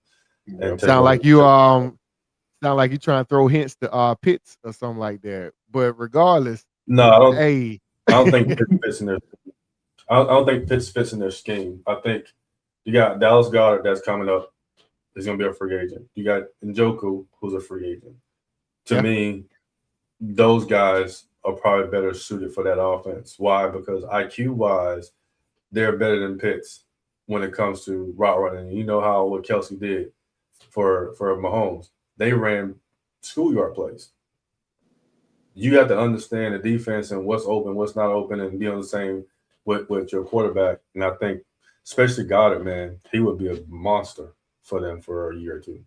take Sound over. like you trying to throw hints to Pitts or something like that. But regardless, No, I don't. hey, I don't think Pitts fits in their. I don't think Pitts fits in their scheme. I think you got Dallas Goedert that's coming up. He's going to be a free agent. You got Njoku, who's a free agent. To me, those guys are probably better suited for that offense. Why? Because IQ-wise, they're better than Pitts when it comes to route running. You know how what Kelsey did for Mahomes. They ran schoolyard plays. You have to understand the defense and what's open, what's not open, and be on the same with your quarterback. And I think, especially Goddard, man, he would be a monster for them for a year or two.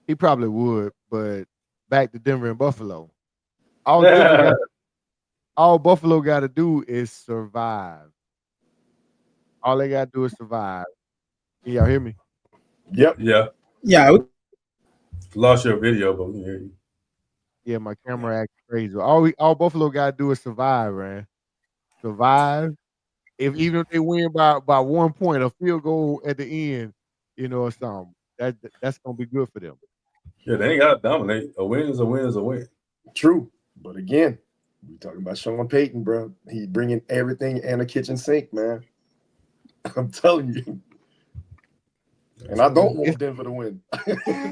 he probably would. But back to Denver and Buffalo. All Buffalo got to do is survive. All they got to do is survive. Can y'all hear me? Yep. Yeah. Yeah. Lost your video, but we can hear you. Yeah, my camera acts crazy. All Buffalo got to do is survive, man. Survive. Even if they win by 1 point, a field goal at the end, or something, that's gonna be good for them. Yeah, they ain't got to dominate. A win is a win is a win. True. But again, we talking about Sean Payton, bro. He bringing everything and a kitchen sink, man. I'm telling you. And I don't want Denver to win,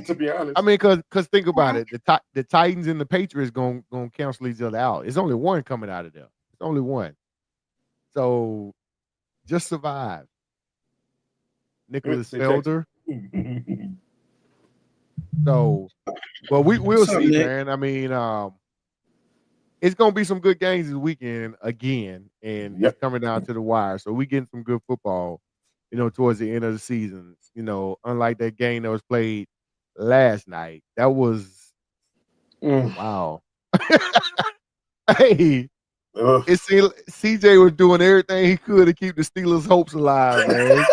to be honest. I mean, because think about it, the Titans and the Patriots gonna cancel each other out. It's only one coming out of there. It's only one. So just survive. Nicholas Felder. So, well, we'll see, man. I mean, it's gonna be some good games this weekend again, and it's coming down to the wire. So we getting some good football, towards the end of the season. Unlike that game that was played last night, that was wow. Hey, it seemed CJ was doing everything he could to keep the Steelers' hopes alive, man.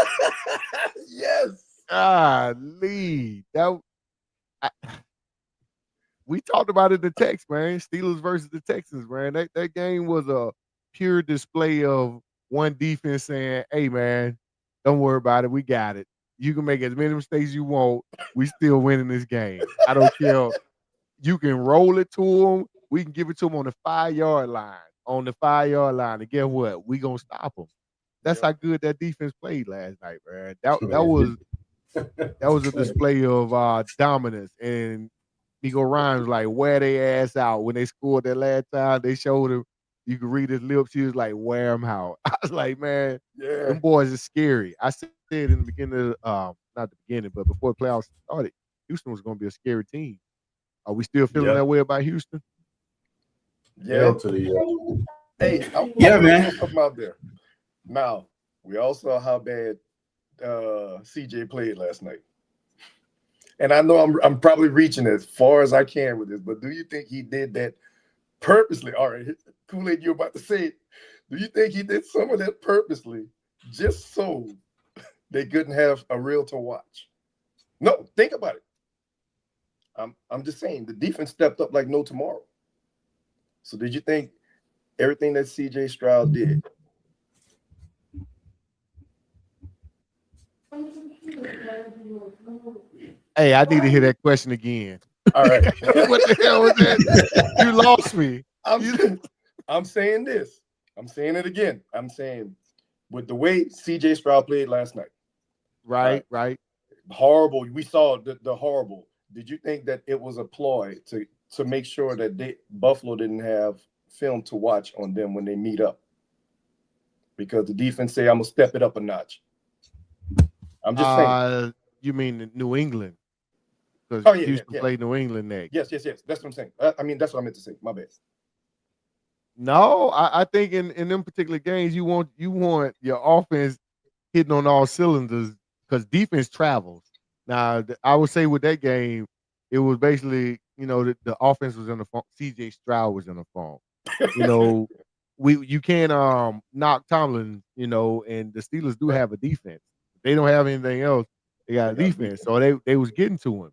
Yes. Golly, we talked about it in the text, man. Steelers versus the Texans, man. That game was a pure display of one defense saying, "Hey, man, don't worry about it. We got it. You can make as many mistakes you want. We still winning this game. I don't care. You can roll it to them. We can give it to them on the 5-yard line. On the 5-yard line. And guess what? We gonna stop them. That's how good that defense played last night, man. That was a display of dominance. And Nico Rhymes like wear their ass out when they scored that last time. They showed him. You could read his lips. He was like, wear them out. I was like, man, them boys are scary. I said in the beginning of not the beginning, but before the playoffs started, Houston was going to be a scary team. Are we still feeling that way about Houston? Yeah. Hey, man. Something out there. Now, we all saw how bad CJ played last night. And I know I'm probably reaching as far as I can with this, but do you think he did that purposely? All right, Kool-Aid, you're about to say it. Do you think he did some of that purposely just so they couldn't have a reel to watch? No, think about it. I'm just saying the defense stepped up like no tomorrow. So did you think everything that CJ Stroud did? Hey, I need to hear that question again. All right. What the hell was that? You lost me. I'm saying this. I'm saying it again. I'm saying with the way CJ Stroud played last night. Right. Horrible. We saw the horrible. Did you think that it was a ploy to make sure that Buffalo didn't have film to watch on them when they meet up? Because the defense say, I'm going to step it up a notch. I'm just saying. You mean New England? Because Houston played New England next. Yes. That's what I'm saying. I mean, that's what I meant to say. My bad. No, I think in them particular games, you want your offense hitting on all cylinders because defense travels. Now, I would say with that game, it was basically, the offense was in the phone. CJ Stroud was in the phone. You know, you can't knock Tomlin, and the Steelers do have a defense. If they don't have anything else, they got a defense. So they was getting to him.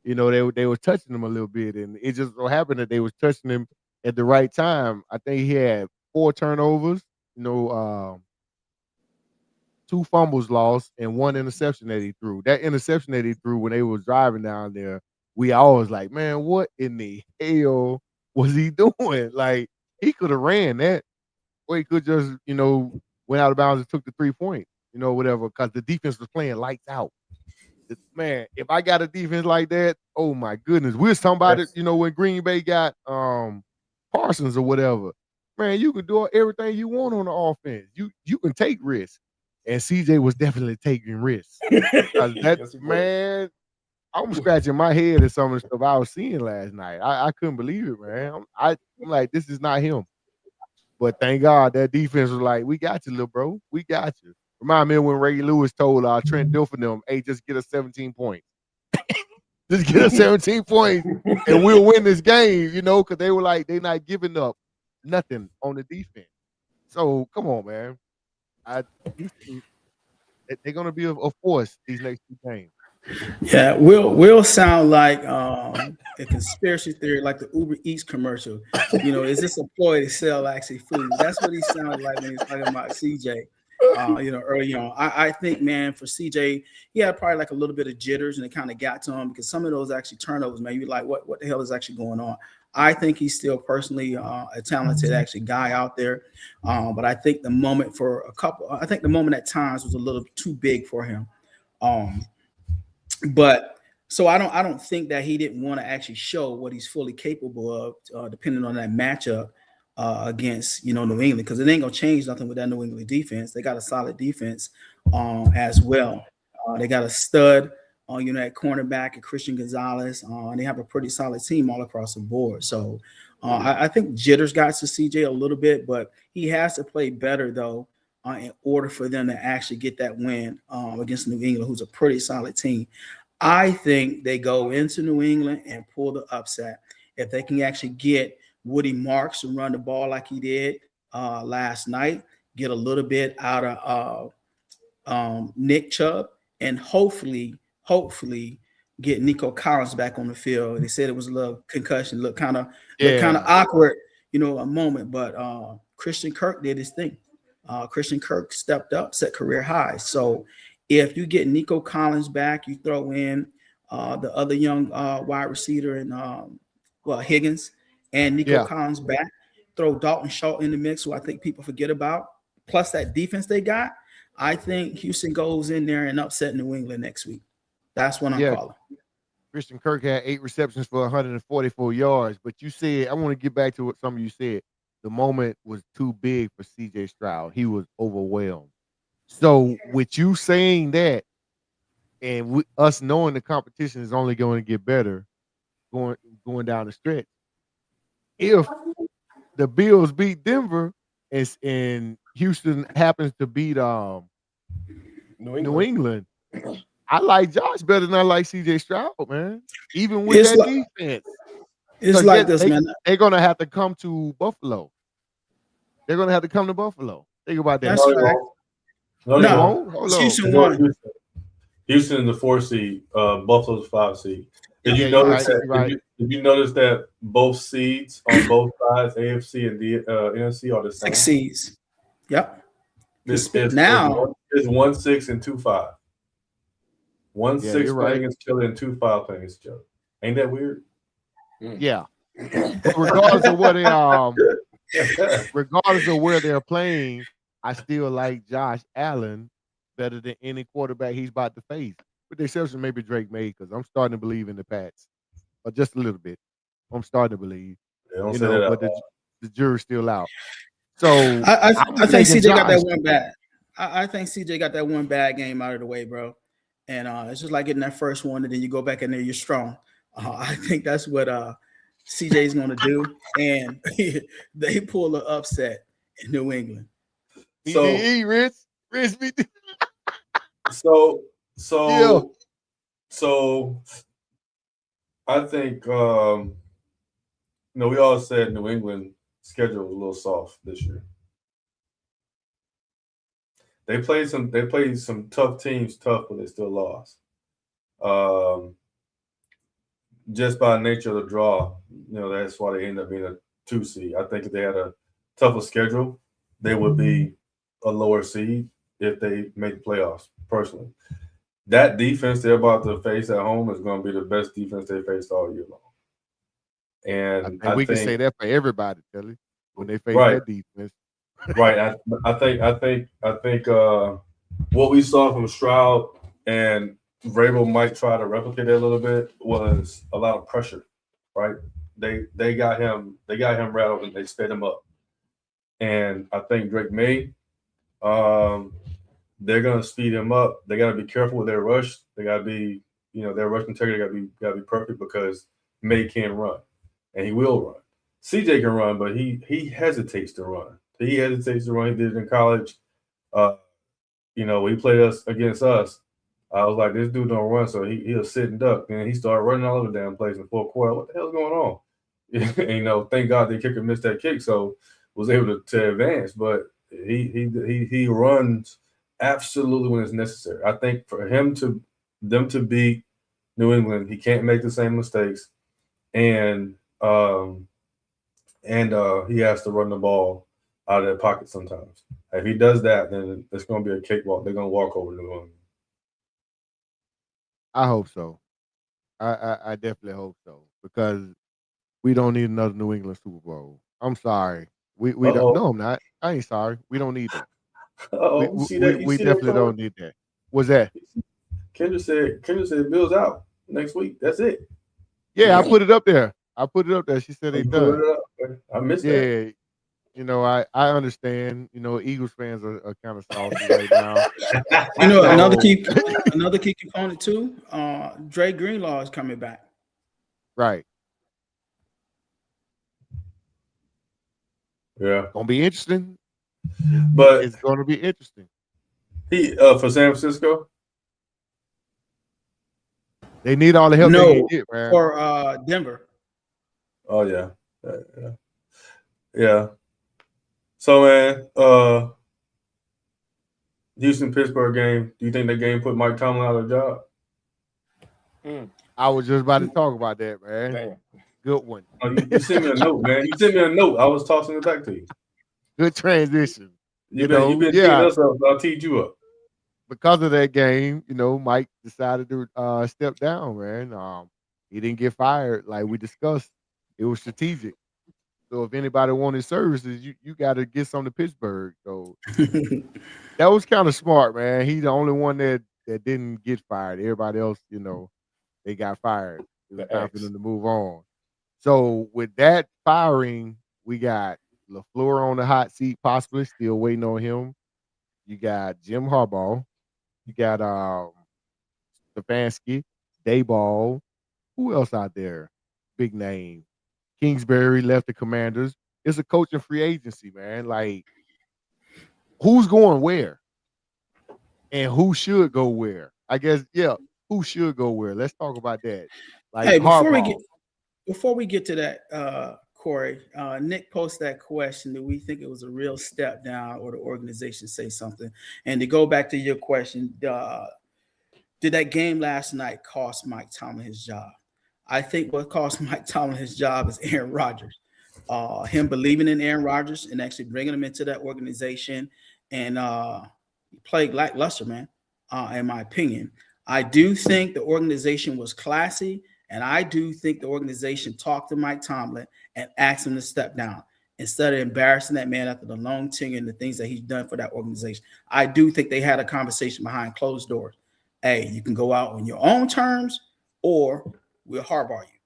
They were touching him a little bit, and it just so happened that they was touching him at the right time. I think he had 4 turnovers, 2 fumbles lost, and 1 interception that he threw. That interception that he threw when they was driving down there, we always like, man, what in the hell was he doing? Like, he could have ran that, or he could just, went out of bounds and took the 3 points, whatever, because the defense was playing lights out. Man, if I got a defense like that, oh my goodness. We're somebody, when Green Bay got Parsons or whatever, man, you can do everything you want on the offense. You can take risks. And CJ was definitely taking risks. Yes, Man, I'm scratching my head at some of the stuff I was seeing last night. I couldn't believe it, man. I'm like, this is not him. But thank God that defense was like, we got you, little bro. We got you. Remind me of when Ray Lewis told Trent Dilfer them, hey, just get us 17 points. Just get us 17 points and we'll win this game, because they were like, they're not giving up nothing on the defense. So come on, man. They're going to be a force these next 2 games. Yeah, will sound like a conspiracy theory, like the Uber Eats commercial. Is this a ploy to sell actually food? That's what he sounded like when he's talking about CJ. Early on. I think, man, for CJ, he had probably like a little bit of jitters, and it kind of got to him because some of those actually turnovers, man, you're like, what the hell is actually going on? I think he's still personally a talented actually guy out there. But I think the moment at times was a little too big for him. But so I don't think that he didn't want to actually show what he's fully capable of, depending on that matchup against New England, because it ain't gonna change nothing with that New England defense. They got a solid defense as well. They got a stud at cornerback and Christian Gonzalez. And they have a pretty solid team all across the board. So I think jitters got to CJ a little bit, but he has to play better though in order for them to actually get that win against New England, who's a pretty solid team. I think they go into New England and pull the upset if they can actually get Woody Marks to run the ball like he did last night, get a little bit out of Nick Chubb, and hopefully get Nico Collins back on the field. They said it was a little concussion, looked kind of awkward, a moment, but Christian Kirk did his thing. Christian Kirk stepped up, set career highs. So if you get Nico Collins back, you throw in the other young wide receiver and Higgins and Nico Collins back, throw Dalton Schultz in the mix, who I think people forget about, plus that defense they got, I think Houston goes in there and upset New England next week. That's what I'm calling. Christian Kirk had 8 receptions for 144 yards. But you said, I want to get back to what some of you said. The moment was too big for CJ Stroud. He was overwhelmed. So with you saying that, and us knowing the competition is only going to get better going down the stretch, if the Bills beat Denver and Houston happens to beat New England, I like Josh better than I like CJ Stroud, man. Even with defense. It's like this, man. They're going to have to come to Buffalo. They're going to have to come to Buffalo. Think about that. That's right. No. Houston won. Houston in the 4 seed, Buffalo's 5 seed. Did you notice that? Did you notice that both seeds on both sides, AFC and the NFC, are the same? 6 seeds. Yep. It's 1-6 and 2-5. 1-6 playing against each other and 2-5 playing against each other. Ain't that weird? Yeah. Regardless of where they're playing, I still like Josh Allen better than any quarterback he's about to face. With the exception maybe Drake May, because I'm starting to believe in the Pats. Or just a little bit. I'm starting to believe. But the jury's still out. So I think CJ got that one bad. I think CJ got that one bad game out of the way, bro. And it's just like getting that first one, and then you go back in there, you're strong. I think that's what CJ's going to do, and they pull an upset in New England. So, BDE, Rich BDE. So I think we all said New England schedule was a little soft this year. They played some tough teams, but they still lost. Just by nature of the draw, that's why they ended up being a 2 seed. I think if they had a tougher schedule, they would be a lower seed if they made the playoffs, personally. That defense they're about to face at home is going to be the best defense they faced all year long. And I think we can say that for everybody, Kelly, when they face right. that defense. Right. I think what we saw from Stroud and Vrabel might try to replicate that a little bit was a lot of pressure, right? They got him rattled and they sped him up. And I think Drake May, they're gonna speed him up. They gotta be careful with their rush. They gotta be, their rush integrity gotta be perfect because May can run. And he will run. CJ can run, but he hesitates to run. He hesitates to run. He did it in college. He played against us. I was like, this dude don't run, so he'll sit and duck. And he started running all over the damn place in fourth quarter. What the hell's going on? And, thank God the kicker missed that kick, so was able to advance. But he runs absolutely when it's necessary. I think for them to beat New England, he can't make the same mistakes, and he has to run the ball out of their pocket sometimes. If he does that, then it's going to be a cakewalk. They're going to walk over New England. I hope so. I definitely hope so, because we don't need another New England Super Bowl. I'm sorry. We don't. No, I'm not. I ain't sorry. We don't need that. We definitely don't need that. What's that? Kendra said Bill's out next week. That's it. Yeah, I put it up there. She said they done. I missed that. Yeah, I understand. Eagles fans are kind of salty right now. Another key component too. Dre Greenlaw is coming back. Right. Yeah, gonna be interesting. But it's gonna be interesting. He for San Francisco. They need all the help they can get, man. For Denver. Oh yeah. So man, Houston-Pittsburgh game. Do you think that game put Mike Tomlin out of the job? I was just about to talk about that, man. Damn. Good one. Oh, you sent me a note, man. You sent me a note. I was tossing it back to you. Good transition. You've been teeing us up, so I'll tee you up. Because of that game, Mike decided to step down, man. He didn't get fired like we discussed. It was strategic. So if anybody wanted services, you got to get some to Pittsburgh. So that was kind of smart, man. He's the only one that didn't get fired. Everybody else, they got fired. It was time for them to move on. So with that firing, we got LaFleur on the hot seat, possibly still waiting on him. You got Jim Harbaugh. You got Stefanski, Dayball. Who else out there? Big name. Kingsbury left the Commanders. It's a coaching free agency, man. Like, who's going where? And who should go where? I guess, who should go where? Let's talk about that. Like, hey, Harbaugh. Before we get to that, Corey, Nick posted that question: do we think it was a real step down, or the organization say something? And to go back to your question, did that game last night cost Mike Tomlin his job? I think what cost Mike Tomlin his job is Aaron Rodgers. Him believing in Aaron Rodgers and actually bringing him into that organization, and he played lackluster, man. In my opinion, I do think the organization was classy. And I do think the organization talked to Mike Tomlin and asked him to step down instead of embarrassing that man after the long tenure and the things that he's done for that organization. I do think they had a conversation behind closed doors. Hey, you can go out on your own terms, or we'll Harbaugh you.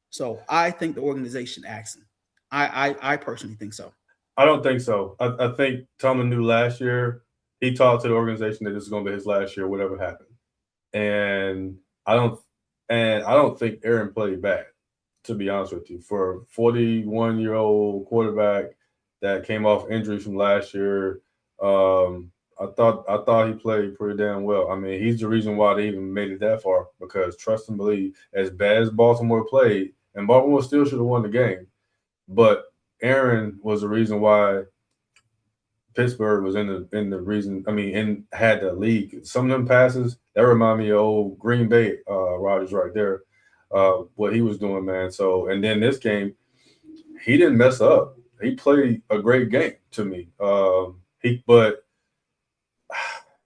So I think the organization asked him. I personally think so. I don't think so. I think Tomlin knew last year. He talked to the organization that this is going to be his last year, whatever happened. And I don't think Aaron played bad to be honest with you. For a 41-year-old quarterback that came off injury from last year, I thought he played pretty damn well. I mean, he's the reason why they even made it that far, because trust and believe, as bad as Baltimore played, and Baltimore still should have won the game, but Aaron was the reason why Pittsburgh was in the reason. I mean, and had the league. Some of them passes that remind me of old Green Bay Rodgers right there. What he was doing, man. So, and then this game, he didn't mess up. He played a great game to me. But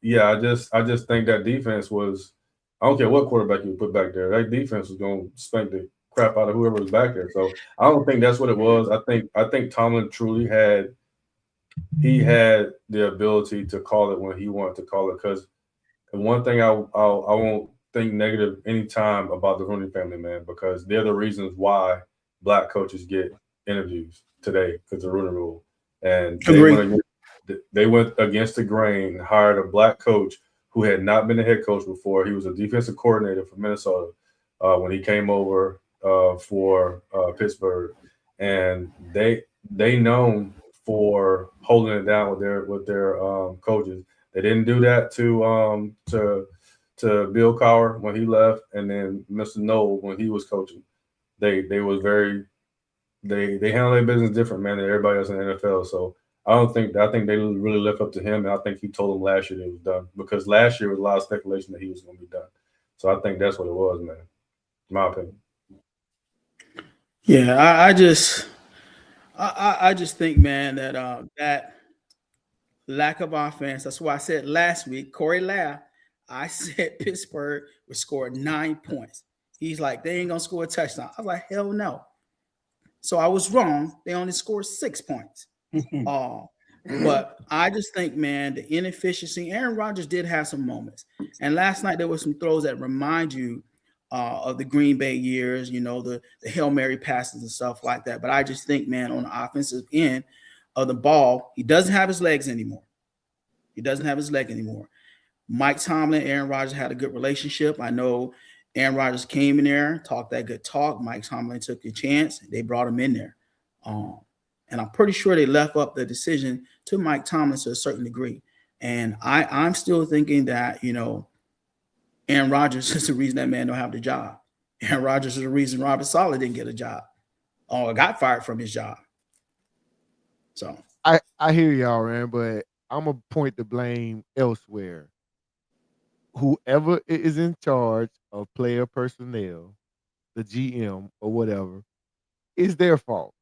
yeah, I just think that defense was. I don't care what quarterback you put back there. That defense was going to spank the crap out of whoever was back there. So I don't think that's what it was. I think Tomlin truly had the ability to call it when he wanted to call it. Because one thing I won't think negative anytime about the Rooney family, man, because they're the reasons why black coaches get interviews today, because the Rooney Rule, and they went against the grain and hired a black coach who had not been a head coach before. He was a defensive coordinator for Minnesota when he came over for Pittsburgh, and they known for holding it down with their coaches. They didn't do that to Bill Cowher when he left, and then Mr. Knoll when he was coaching. They handle their business different, man, than everybody else in the NFL. So I think they really live up to him, and I think he told them last year that it was done, because last year was a lot of speculation that he was going to be done. So I think that's what it was, man. In my opinion. Yeah, I just think, man, that that lack of offense. That's why I said last week, Corey laughed. I said Pittsburgh would score 9 points. He's like, they ain't gonna score a touchdown. I was like, hell no. So I was wrong. They only scored 6 points. But I just think, man, the inefficiency. Aaron Rodgers did have some moments, and last night there were some throws that remind you of the Green Bay years, you know, the Hail Mary passes and stuff like that. But I just think, man, on the offensive end of the ball, he doesn't have his legs anymore. Mike Tomlin, Aaron Rodgers had a good relationship. I know Aaron Rodgers came in there, talked that good talk. Mike Tomlin took a chance. They brought him in there. And I'm pretty sure they left up the decision to Mike Tomlin to a certain degree. And I'm still thinking that, you know, Aaron Rodgers is the reason that man don't have the job. Aaron Rodgers is the reason Robert Saleh didn't get a job or got fired from his job. So I hear y'all, man, but I'm gonna point the blame elsewhere. Whoever is in charge of player personnel, the GM or whatever, it's their fault.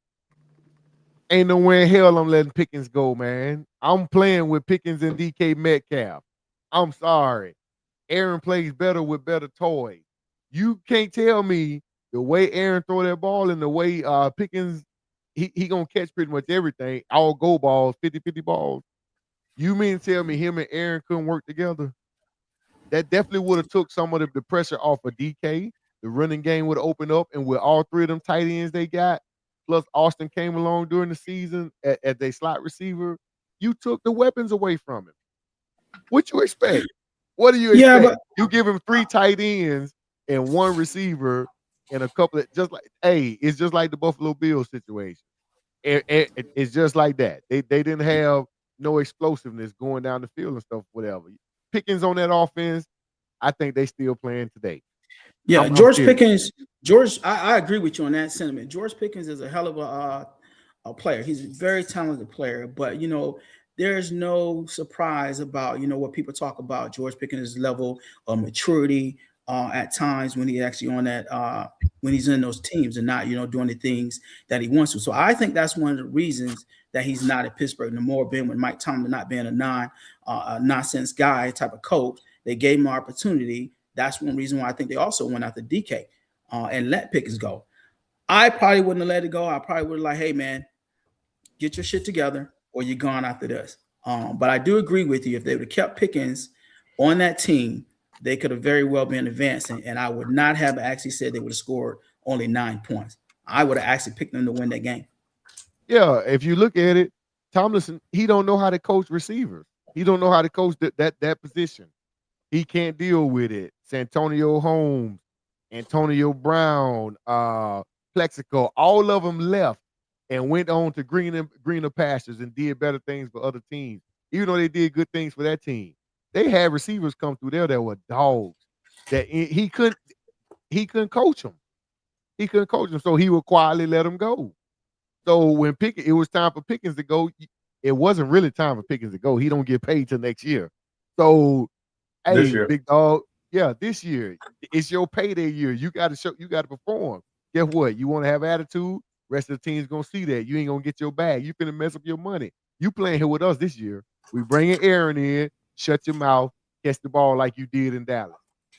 Ain't no way in hell I'm letting Pickens go, man. I'm playing with Pickens and DK Metcalf. I'm sorry. Aaron plays better with better toys. You can't tell me the way Aaron throw that ball and the way Pickens, he gonna catch pretty much everything, all go balls, 50-50 balls. You mean tell me him and Aaron couldn't work together? That definitely would have took some of the pressure off of DK. The running game would have opened up, and with all three of them tight ends they got, plus Austin came along during the season as their slot receiver, you took the weapons away from him. What you expect? What do you expect? But you give him 3 tight ends and 1 receiver and a couple of it's just like the Buffalo Bills situation. It's just like that. They didn't have no explosiveness going down the field and stuff, whatever. Pickens on that offense, I think they still playing today. Yeah, Pickens. I agree with you on that sentiment. George Pickens is a hell of a player. He's a very talented player, but you know, there's no surprise about, you know, what people talk about George Pickens' level of maturity at times when he's actually on that when he's in those teams and not, you know, doing the things that he wants to. So I think that's one of the reasons that he's not at Pittsburgh no more. Being with Mike Tomlin not being a nonsense guy type of coach, they gave him an opportunity. That's one reason why I think they also went after DK and let Pickens go. I probably wouldn't have let it go. I probably would have like, hey man, get your shit together or you're gone after this. But I do agree with you. If they would have kept Pickens on that team, they could have very well been advancing. And I would not have actually said they would have scored only 9 points. I would have actually picked them to win that game. Yeah, if you look at it, Tomlinson, he don't know how to coach receivers. He don't know how to coach that position. He can't deal with it. Santonio Holmes, Antonio Brown, Plexico, all of them left and went on to greener pastures and did better things for other teams. Even though they did good things for that team, they had receivers come through there that were dogs. That he couldn't coach them. He couldn't coach them, so he would quietly let them go. So when it was time for Pickens to go, it wasn't really time for Pickens to go. He don't get paid till next year. So, This hey, year. big dog, yeah, this year it's your payday year. You got to show, you got to perform. Guess what? You want to have attitude. Rest of the team's gonna see that. You ain't gonna get your bag. You finna mess up your money. You playing here with us this year. We bringing Aaron in. Shut your mouth. Catch the ball like you did in Dallas.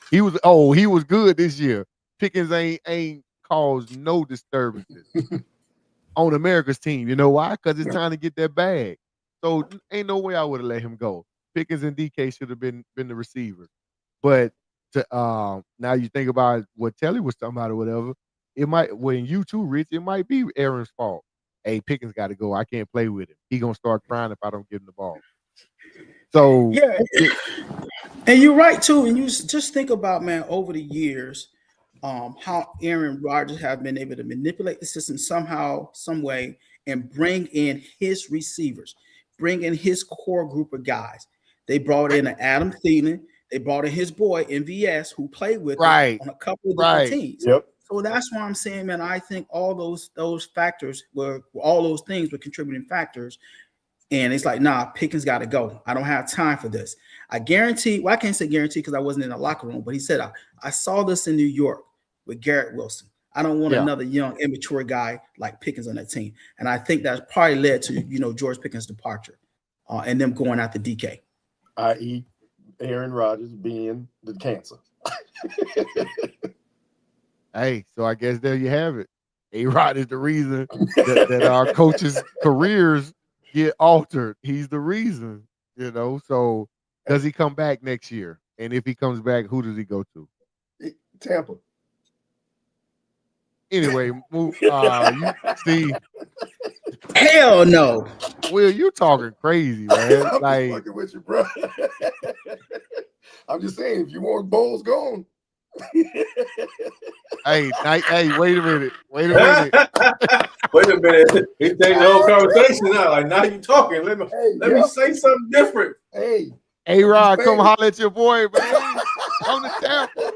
He was good this year. Pickens ain't caused no disturbances on America's team. You know why? Because it's time to get that bag. So ain't no way I would have let him go. Pickens and DK should have been the receivers. But now you think about what Telly was talking about or whatever. It might, when you too, Rich, it might be Aaron's fault. Hey, Pickens got to go. I can't play with him. He gonna start crying if I don't give him the ball. So yeah, and you're right too. And you just think about, man, over the years, how Aaron Rodgers have been able to manipulate the system somehow, some way, and bring in his receivers, bring in his core group of guys. They brought in an Adam Thielen. They brought in his boy MVS, who played with him on a couple of different teams. Yep. So that's why I'm saying, man, I think all those factors all those things were contributing factors. And it's like, nah, Pickens got to go. I don't have time for this. I guarantee, well, I can't say guarantee because I wasn't in the locker room, but he said, I saw this in New York with Garrett Wilson. I don't want another young, immature guy like Pickens on that team. And I think that's probably led to, George Pickens' departure and them going after DK. I.e. Aaron Rodgers being the cancer. Hey, so I guess there you have it. A-Rod is the reason that our coaches' careers get altered. He's the reason, So does he come back next year? And if he comes back, who does he go to? Tampa. Anyway, you see. Hell no. Will, you talking crazy, man. I'm like, just fucking with you, bro. I'm just saying, if you want Bowles gone. hey, wait a minute. Wait a minute. He changed the whole conversation now. Like, now you talking. Let me say something different. Hey, A-Rod, come holler at your boy, man. Come to Tampa.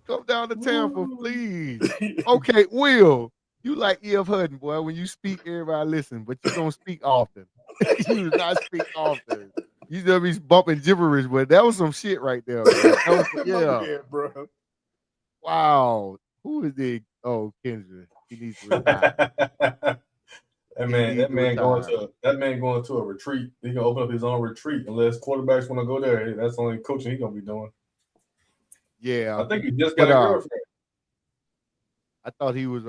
Come down to Tampa, please. Okay, Will, you like E.F. Hutton, boy. When you speak, everybody listen, but you don't speak often. You do not speak often. You just be bumping gibberish, but that was some shit right there. Man. bro. Wow. Who is the? Oh, Kendra. He needs to retire. That man going to a retreat. He can open up his own retreat unless quarterbacks want to go there. That's the only coaching he's gonna be doing. Yeah, I think he just got a girlfriend. I thought he was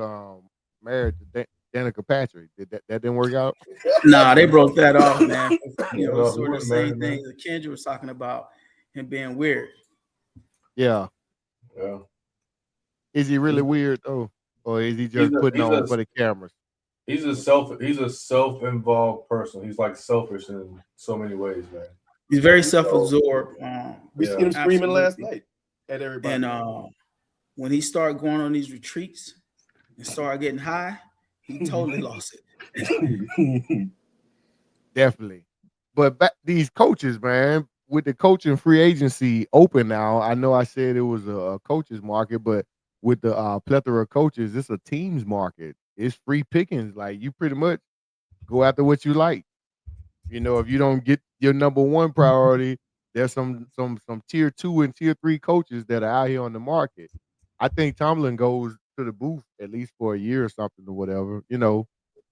married to Danica Patrick. That didn't work out? Nah, they broke that off, man. Sort of the same man. thing that Kendra was talking about, him being weird. Yeah. Yeah. Is he really weird though, or is he just putting on for the cameras? He's a self-involved person. He's like selfish in so many ways, man. He's very self-absorbed. We seen him screaming last night at everybody. And when he started going on these retreats and started getting high, he totally lost it. Definitely. But these coaches, man, with the coaching free agency open now, I know I said it was a coaches market, but with the plethora of coaches, it's a teams market. It's free pickings. Like, you pretty much go after what you like. If you don't get your number one priority, there's some tier 2 and tier 3 coaches that are out here on the market. I think Tomlin goes to the booth at least for a year or something or whatever.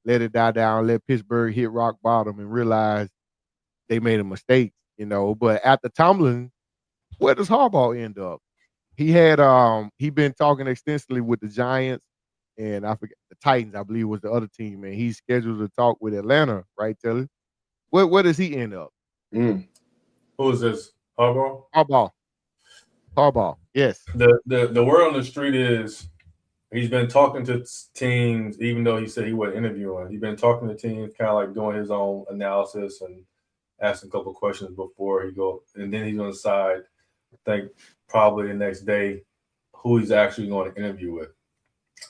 Let it die down, let Pittsburgh hit rock bottom and realize they made a mistake. But after Tomlin, where does Harbaugh end up? He had he been talking extensively with the Giants, and I forget the Titans, I believe, was the other team, and he's scheduled to talk with Atlanta, right, Telly? Where does he end up? Who is this? Harbaugh? Harbaugh, yes. The word on the street is he's been talking to teams, even though he said he wasn't interviewing. He's been talking to teams, kind of like doing his own analysis and asking a couple of questions before he go, and then he's going to decide, I think probably the next day, who he's actually going to interview with.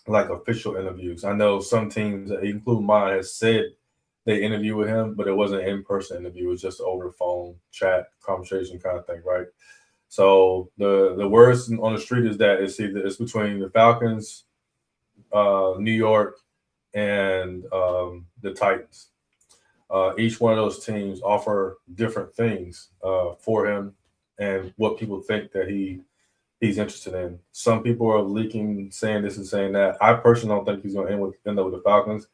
like official interviews. I know some teams, including mine, has said they interview with him, but it wasn't an in-person interview. It was just over the phone, chat, conversation kind of thing, right? So the words on the street is that it's between the Falcons, New York, and the Titans. Each one of those teams offer different things for him and what people think that he's interested in. Some people are leaking, saying this and saying that. I personally don't think he's going to end up with the Falcons.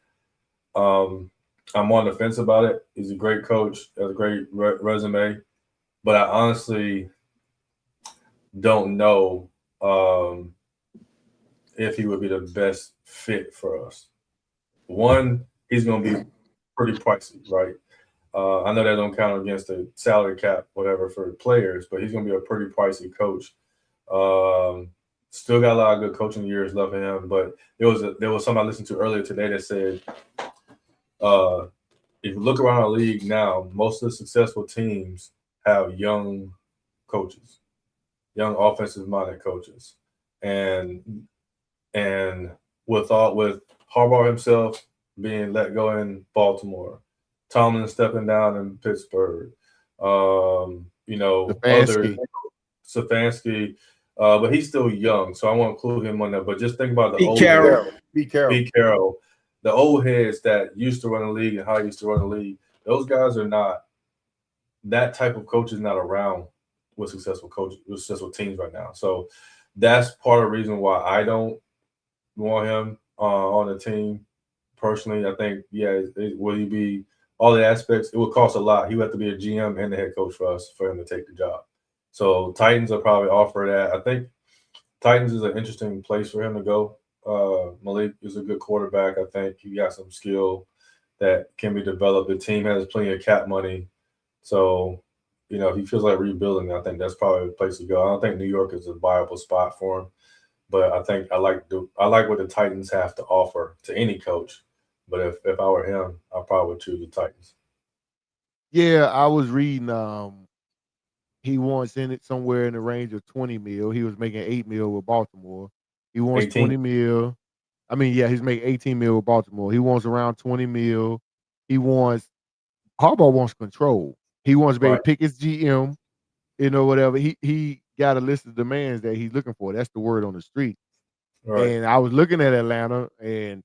I'm on the fence about it. He's a great coach, has a great resume, but I honestly don't know if he would be the best fit for us. One, he's going to be pretty pricey, right? I know that don't count against the salary cap, whatever, for players, but he's going to be a pretty pricey coach. Still got a lot of good coaching years left in him, but there was something I listened to earlier today that said, if you look around our league now, most of the successful teams have young coaches, young offensive-minded coaches, and with Harbaugh himself being let go in Baltimore, Tomlin stepping down in Pittsburgh, Stefanski, but he's still young, so I won't include him on that. But just think about the Pete Carroll. Pete Carroll, the old heads that used to run the league and how he used to run the league. Those guys are not that type of coach is not around with successful teams right now. So that's part of the reason why I don't want him on the team. Personally, I think, will he be all the aspects? It would cost a lot. He would have to be a GM and the head coach for him to take the job. So Titans will probably offer that. I think Titans is an interesting place for him to go. Malik is a good quarterback. I think he got some skill that can be developed. The team has plenty of cap money. So, if he feels like rebuilding, I think that's probably the place to go. I don't think New York is a viable spot for him. But I think I like what the Titans have to offer to any coach. But if I were him, I probably would choose the Titans. Yeah, I was reading he wants in it somewhere in the range of 20 mil. He was making 8 mil with Baltimore. He wants 18. 20 mil. I mean, yeah, he's making 18 mil with Baltimore. He wants around 20 mil. Harbaugh wants control. He wants to be able to pick his GM, whatever. He got a list of demands that he's looking for. That's the word on the street. Right. And I was looking at Atlanta, and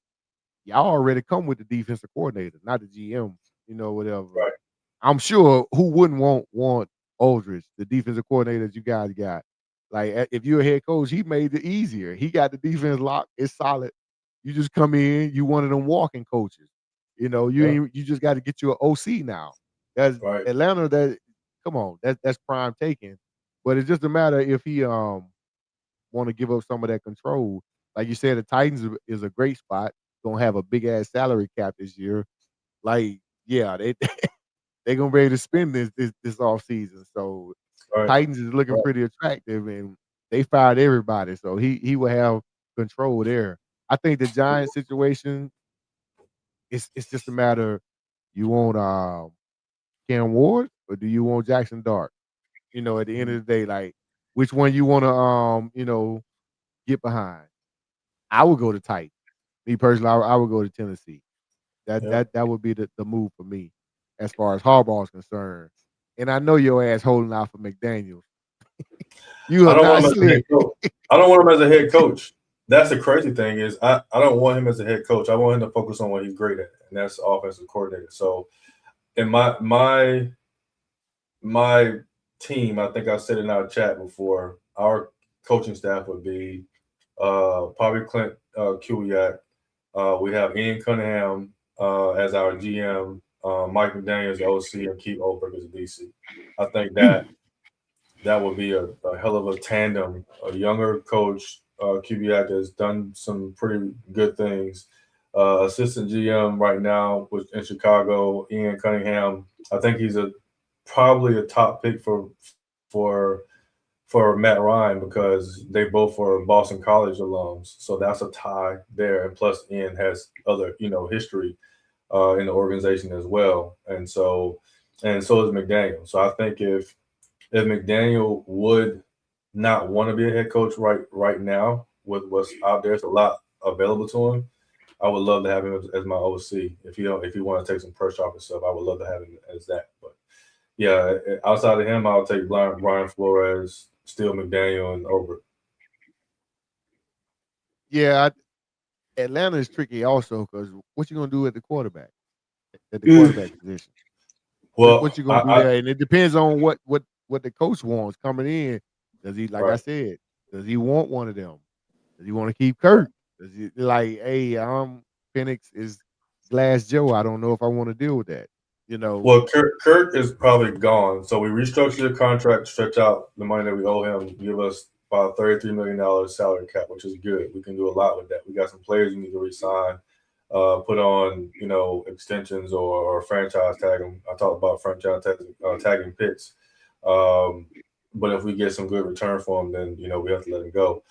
y'all already come with the defensive coordinator, not the GM, whatever. Right. I'm sure who wouldn't want Aldridge, the defensive coordinator that you guys got. Like, if you're a head coach, he made it easier. He got the defense locked. It's solid. You just come in. You one of them walking coaches. You just got to get you an OC now. That's right. Atlanta. Come on, that's prime taking. But it's just a matter if he want to give up some of that control. Like you said, the Titans is a great spot. Gonna have a big ass salary cap this year. Like, yeah, they're gonna be able to spend this off season. So Titans is looking pretty attractive, and they fired everybody. So he will have control there. I think the Giants situation, it's just a matter, you want Cam Ward or do you want Jackson Dart? At the end of the day, like, which one you want to get behind? I would go to Titans. Me personally, I would go to Tennessee. That would be the move for me as far as Harbaugh is concerned. And I know your ass holding out for McDaniels. I don't want him as a head coach. That's the crazy thing is I don't want him as a head coach. I want him to focus on what he's great at, and that's offensive coordinator. So in my team, I think I said in our chat before, our coaching staff would be probably Clint Kubiak. We have Ian Cunningham as our GM, Mike McDaniel as OC, and Keith Olberg as DC. I think that would be a hell of a tandem. A younger coach, Kubiak, has done some pretty good things. Assistant GM right now in Chicago, Ian Cunningham. I think he's probably a top pick for Matt Ryan because they both were Boston College alums. So that's a tie there. And plus Ian has other, history in the organization as well. And so is McDaniel. So I think if McDaniel would not want to be a head coach right now with what's out there, it's a lot available to him, I would love to have him as my OC. If you want to take some pressure off himself, I would love to have him as that. But yeah, outside of him, I'll take Brian Flores, Steele McDaniel, and over. Yeah, Atlanta is tricky also because what you gonna do at the quarterback position? Well, What you gonna do there? And it depends on what the coach wants coming in. Does he, like I said, does he want one of them? Does he want to keep Kirk? Does he like, hey, Penix is Glass Joe. I don't know if I want to deal with that. Well, Kirk is probably gone. So we restructured the contract to stretch out the money that we owe him, give us about $33 million salary cap, which is good. We can do a lot with that. We got some players we need to re-sign, put on, extensions or franchise tag them. I talked about franchise tagging Pitts. But if we get some good return for him, then, we have to let him go.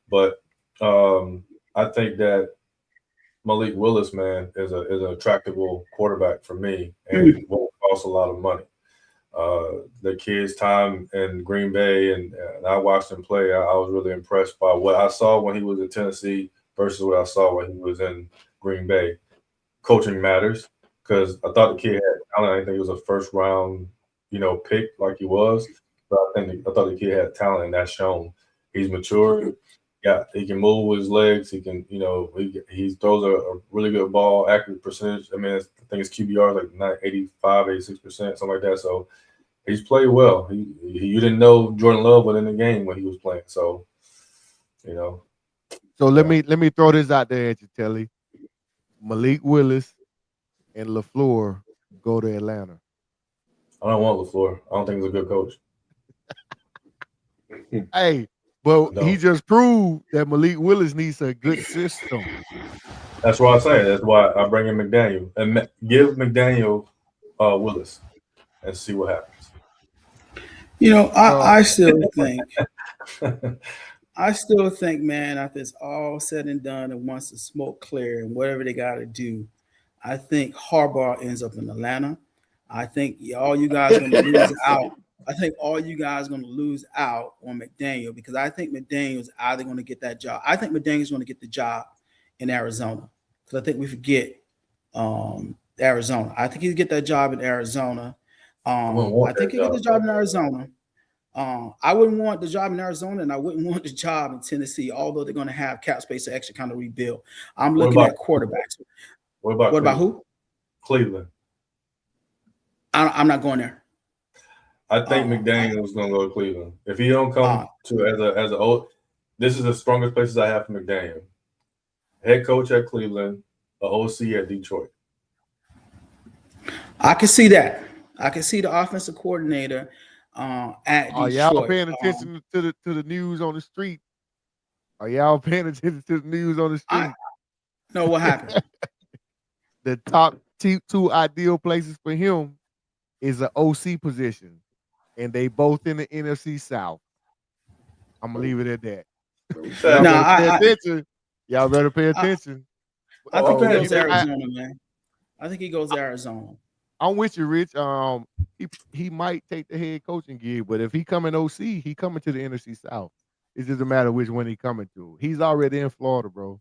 But I think that Malik Willis, man, is an attractable quarterback for me and won't cost a lot of money. The kid's time in Green Bay, and I watched him play. I was really impressed by what I saw when he was in Tennessee versus what I saw when he was in Green Bay. Coaching matters because I thought the kid had talent. I didn't think he was a first round, pick like he was, but I thought the kid had talent, and that's shown. He's mature. Yeah, he can move with his legs. He can, he throws a really good ball, accurate percentage. I mean, I think his QBR is like 85, 86%, something like that. So he's played well. You didn't know Jordan Love was in the game when he was playing. So, So let me throw this out there at you, Telly. Malik Willis and LaFleur go to Atlanta. I don't want LaFleur. I don't think he's a good coach. Hey, but he just proved that Malik Willis needs a good system. That's what I say. That's why I bring in McDaniel and give McDaniel Willis and see what happens. I still think, man, after it's all said and done, and once the smoke clear and whatever they got to do, I think Harbaugh ends up in Atlanta. I think all you guys are going to lose out. I think all you guys are going to lose out on McDaniel because I think McDaniel's either going to get that job. I think McDaniel's going to get the job in Arizona because I think we forget Arizona. I think he'll get that job in Arizona. I think he'll get the job in Arizona. I wouldn't want the job in Arizona, and I wouldn't want the job in Tennessee, although they're going to have cap space to actually kind of rebuild. I'm looking at quarterbacks. What about who? Cleveland. I'm not going there. I think McDaniel is going to go to Cleveland. If he don't come this is the strongest places I have for McDaniel. Head coach at Cleveland, the OC at Detroit. I can see that. I can see the offensive coordinator at Detroit. Are y'all paying attention to the news on the street? Are y'all paying attention to the news on the street? No, what happened? The top two ideal places for him is an OC position, and they both in the NFC South. I'm gonna leave it at that. Y'all better pay attention. I think he goes to Arizona, man. I think he goes to Arizona. I'm with you, Rich. He might take the head coaching gig, but if he coming OC, he coming to the NFC South. It's just a matter of which one he coming to. He's already in Florida, bro.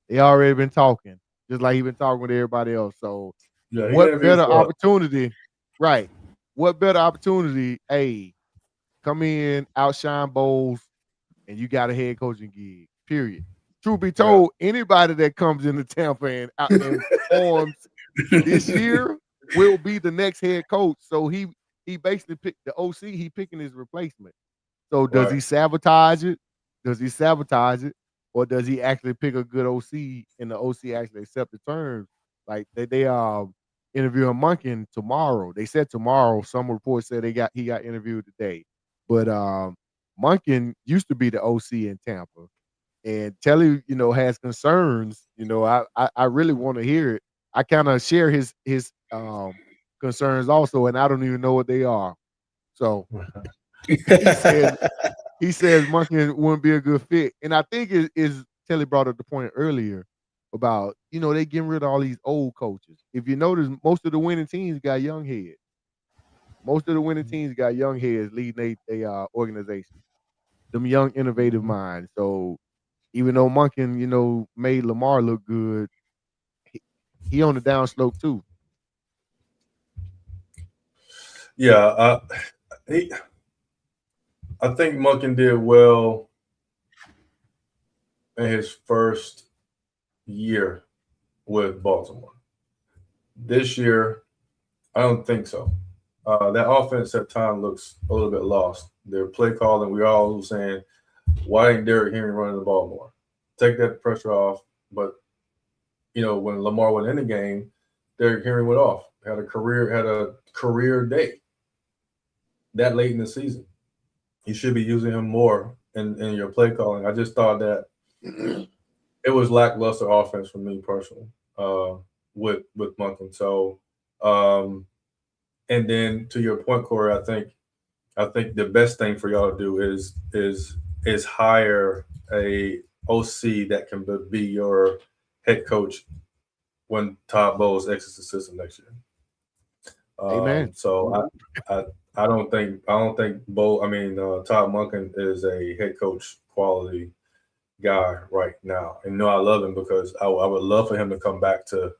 They already been talking, just like he been talking with everybody else. So what better opportunity? Right. What better opportunity? Hey, come in, outshine Bowles, and you got a head coaching gig. Period. Truth be told, anybody that comes into Tampa and performs this year will be the next head coach. So he basically picked the OC. He picking his replacement. So does he sabotage it? Does he sabotage it, or does he actually pick a good OC and the OC actually accept the terms? Like they interviewing Monken tomorrow. They said tomorrow. Some reports said he got interviewed today. But Monken used to be the OC in Tampa. And Telly, has concerns. I really want to hear it. I kind of share his concerns also, and I don't even know what they are. So he says Monken wouldn't be a good fit. And I think is Telly brought up the point earlier about, they getting rid of all these old coaches. If you notice, most of the winning teams got young heads. Most of the winning teams got young heads leading their organization. Them young, innovative minds. So even though Monken, made Lamar look good, he on the downslope too. Yeah, I think Monken did well in his first year with Baltimore. This year, I don't think so. That offense at time looks a little bit lost. Their play calling, we all saying, why ain't Derrick Henry running the ball more? Take that pressure off. But when Lamar went in the game, Derrick Henry went off. Had a career day that late in the season. You should be using him more in your play calling. I just thought that it was lackluster offense for me personally with Monken. So, and then to your point, Corey, I think the best thing for y'all to do is hire a OC that can be your head coach when Todd Bowles exits the system next year. Amen. So I don't think Todd Monken is a head coach quality guy right now. And I love him because I would love for him to come back to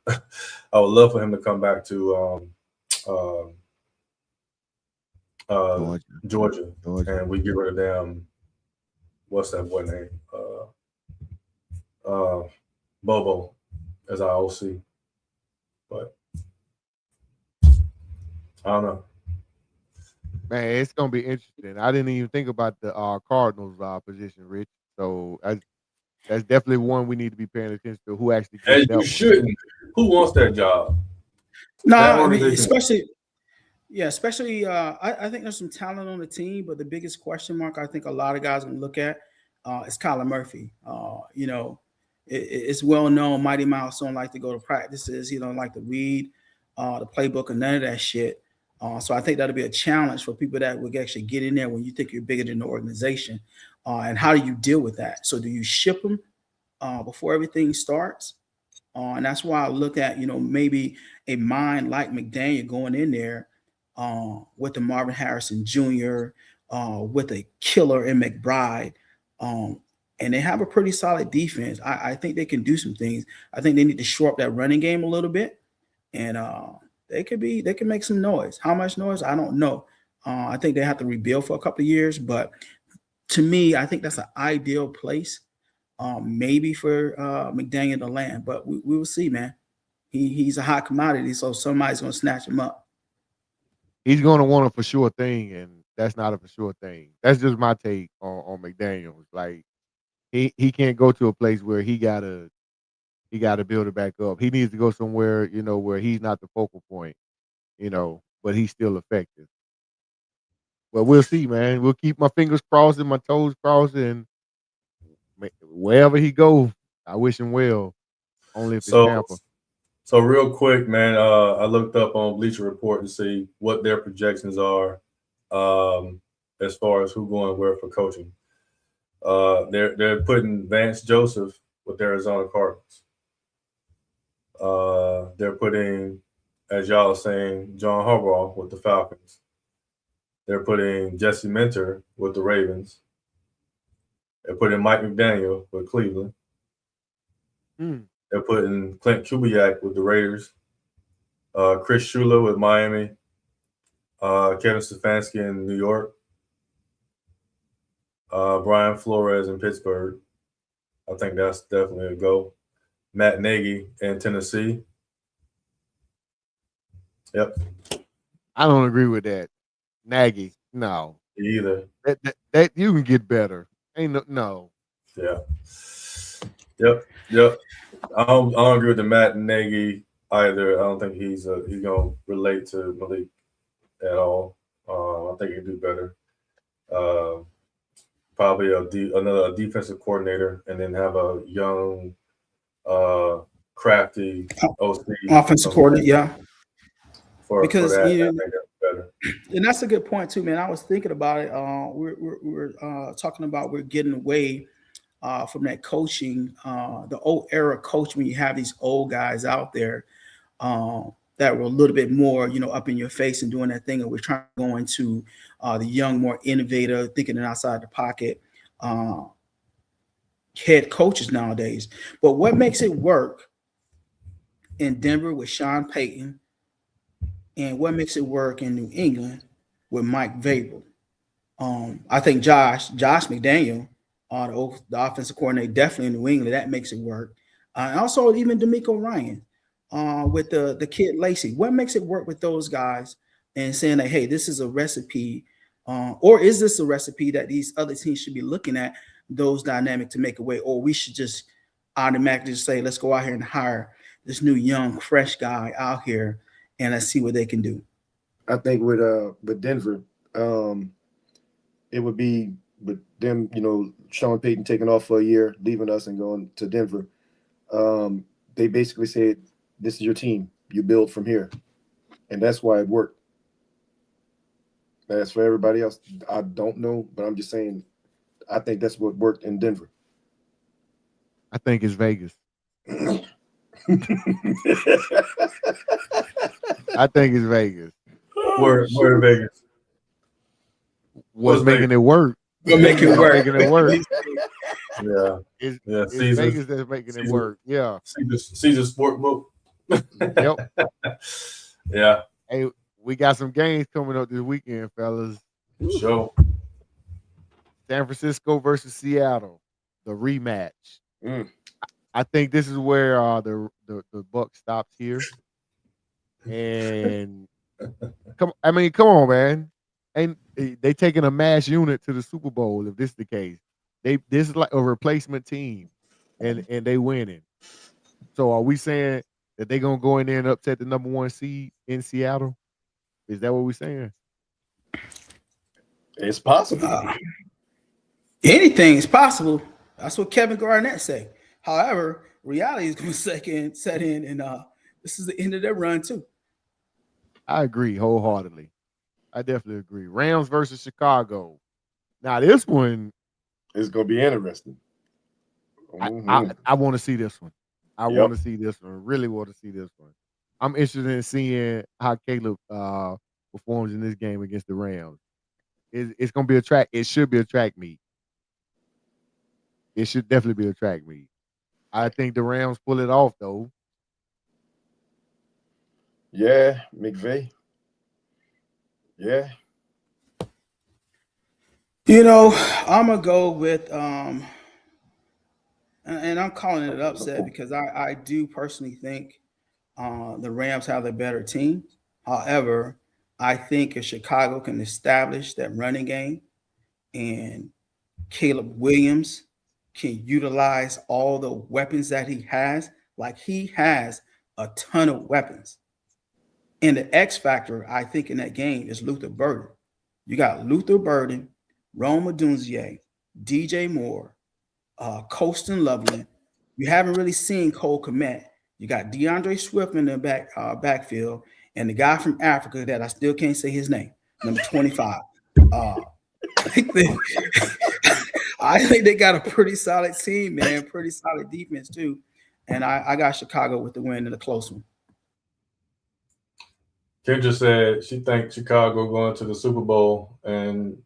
Georgia, and we get rid of them. What's that boy name? Bobo as our OC. But I don't know. Man, it's gonna be interesting. I didn't even think about the Cardinals position, Rich. So that's definitely one we need to be paying attention to. Who actually gets And that you one. shouldn't. Who wants that job? No, That I mean, organization- especially I think there's some talent on the team, but the biggest question mark I think a lot of guys are gonna look at is Kyler Murphy. It's well known Mighty Mouse don't like to go to practices. He don't like to read the playbook or none of that shit. So I think that'll be a challenge for people that would actually get in there when you think you're bigger than the organization. And how do you deal with that? So do you ship them before everything starts? And that's why I look at, maybe a mind like McDaniel going in there with the Marvin Harrison Jr., with a killer in McBride. And they have a pretty solid defense. I think they can do some things. I think they need to shore up that running game a little bit. And they can make some noise. How much noise? I don't know. I think they have to rebuild for a couple of years. But to me, I think that's an ideal place. Maybe for McDaniel to land, but we will see, man. He's a hot commodity, so somebody's gonna snatch him up. He's gonna want a for sure thing, and that's not a for sure thing. That's just my take on McDaniels. Like he can't go to a place where he gotta build it back up. He needs to go somewhere, where he's not the focal point, but he's still effective. But we'll see, man. We'll keep my fingers crossed and my toes crossed, and wherever he goes, I wish him well. Only if it's Tampa. So real quick, man, I looked up on Bleacher Report to see what their projections are as far as who going where for coaching. They're putting Vance Joseph with the Arizona Cardinals. They're putting, as y'all are saying, John Harbaugh with the Falcons. They're putting Jesse Minter with the Ravens. They're putting Mike McDaniel with Cleveland. They're putting Clint Kubiak with the Raiders. Chris Shula with Miami. Kevin Stefanski in New York. Brian Flores in Pittsburgh. I think that's definitely a go. Matt Nagy in Tennessee. Yep. I don't agree with that. Nagy, no. Me either. That you can get better. Ain't no. Yeah. Yep. I don't agree with the Matt Nagy either. I don't think he's gonna relate to Malik at all. I think he can do better. Probably another defensive coordinator, and then have a young, crafty OC offensive coordinator. Yeah. Because that, I think that's better. And that's a good point too, man. I was thinking about it. We're talking about we're getting away from that coaching, the old era coach, when you have these old guys out there that were a little bit more, up in your face and doing that thing. And we're trying to go into the young, more innovative, thinking outside the pocket. head coaches nowadays. But what makes it work in Denver with Sean Payton, and what makes it work in New England with Mike Vrabel? I think Josh McDaniel, the offensive coordinator, definitely in New England, that makes it work. And also even D'Amico Ryan with the kid Lacey. What makes it work with those guys and saying that, hey, this is a recipe, or is this a recipe that these other teams should be looking at those dynamic to make a way, or we should just automatically just say, let's go out here and hire this new young, fresh guy out here and let's see what they can do. I think with Denver, it would be with them, Sean Payton taking off for a year, leaving us and going to Denver. They basically said, this is your team. You build from here. And that's why it worked. As for everybody else, I don't know, but I'm just saying, I think that's what worked in Denver. I think it's Vegas. I think it's Vegas. Where in Vegas? What's making it work? We'll make it work. Making it work. Yeah. It's Vegas that's making it work. Yeah. Caesar Sport Book. Yep. Yeah. Hey, we got some games coming up this weekend, fellas. Sure. San Francisco versus Seattle, the rematch. I think this is where the buck stops here. And come on, man. And they taking a mass unit to the Super Bowl if this is the case. This is like a replacement team, and they winning. So are we saying that they're gonna go in there and upset the number 1 seed in Seattle? Is that what we're saying? It's possible. Anything is possible. That's what Kevin Garnett say. However, reality is going to set in, and this is the end of their run too. I agree wholeheartedly. I definitely agree. Rams versus Chicago. Now this one is going to be interesting. I want to see this one. I want to see this one. Really want to see this one. I'm interested in seeing how Caleb performs in this game against the Rams. It's going to be a track. It should be a track meet. It should definitely be a track meet. I think the Rams pull it off, though. Yeah, McVay. Yeah. I'm going to go with, and I'm calling it an upset because I do personally think the Rams have the better team. However, I think if Chicago can establish that running game and Caleb Williams can utilize all the weapons that he has, like he has a ton of weapons. And the X factor, I think, in that game is Luther Burden. You got Luther Burden, Rome Odunze, DJ Moore, Colston Loveland. You haven't really seen Cole Kmet. You got DeAndre Swift in the backfield, and the guy from Africa that I still can't say his name, number 25. I think they got a pretty solid team, man. Pretty solid defense too. And I got Chicago with the win in a close one. Kendra said she thinks Chicago going to the Super Bowl, and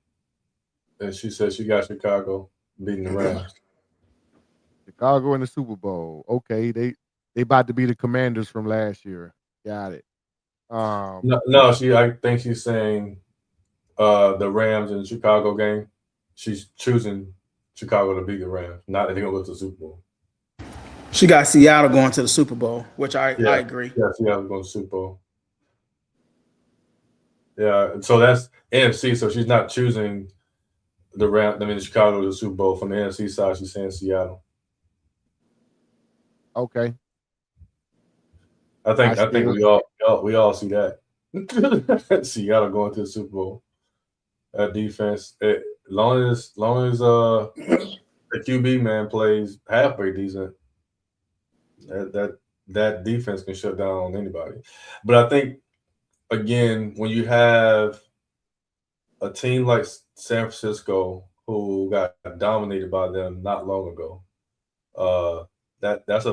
she said she got Chicago beating the Rams. Chicago in the Super Bowl. Okay, they about to be the Commanders from last year. Got it. I think she's saying the Rams in the Chicago game. She's choosing Chicago to beat the Rams, not that they're gonna go to the Super Bowl. She got Seattle going to the Super Bowl, which I agree. Yeah, Seattle going to the Super Bowl. Yeah, so that's NFC. So she's not choosing the Chicago to the Super Bowl. From the NFC side, she's saying Seattle. Okay. I think we all see that. Seattle going to the Super Bowl. That defense, long as the QB man plays halfway decent, that defense can shut down anybody. But I think, again, when you have a team like San Francisco who got dominated by them not long ago, that's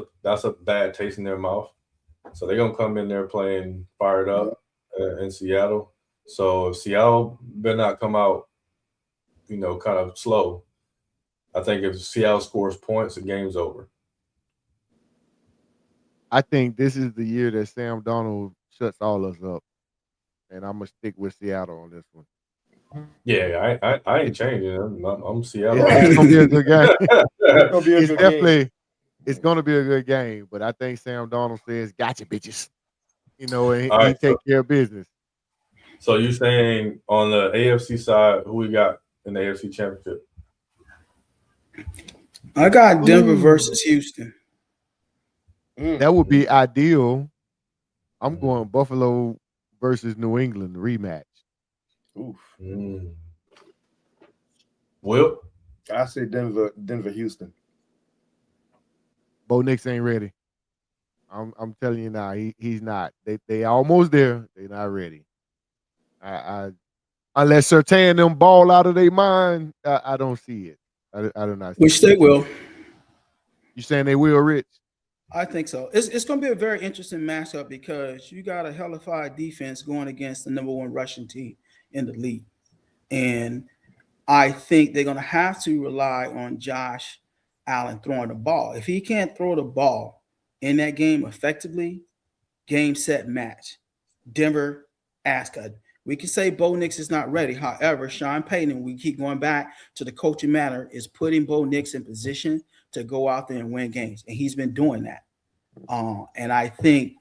a bad taste in their mouth. So they're gonna come in there playing fired up in Seattle. So if Seattle better not come out, kind of slow, I think if Seattle scores points, the game's over. I think this is the year that Sam Darnold shuts all us up, and I'm gonna stick with Seattle on this one. Yeah, I ain't changing. I'm Seattle. It's gonna be a good game. It's gonna be a It's good definitely game. it's gonna be a good game, but I think Sam Darnold says, "Gotcha, bitches," and All he right, take care of business. So you saying on the AFC side, who we got in the AFC Championship? I got Denver Ooh. versus Houston. That would be ideal. I'm going Buffalo versus New England rematch. Oof. Will? I say Denver, Houston. Bo Nix ain't ready. I'm telling you now, he's not. They almost there. They not ready. I unless Surtain them ball out of their mind, I don't see it. I do not see Which it. they will. You saying they will, Rich? I think so. It's going to be a very interesting matchup because you got a hellified defense going against the number one rushing team in the league. And I think they're going to have to rely on Josh Allen throwing the ball. If he can't throw the ball in that game effectively, game, set, match. Denver, Ascot. We can say Bo Nix is not ready. However, Sean Payton, we keep going back to the coaching matter, is putting Bo Nix in position to go out there and win games. And he's been doing that. And I think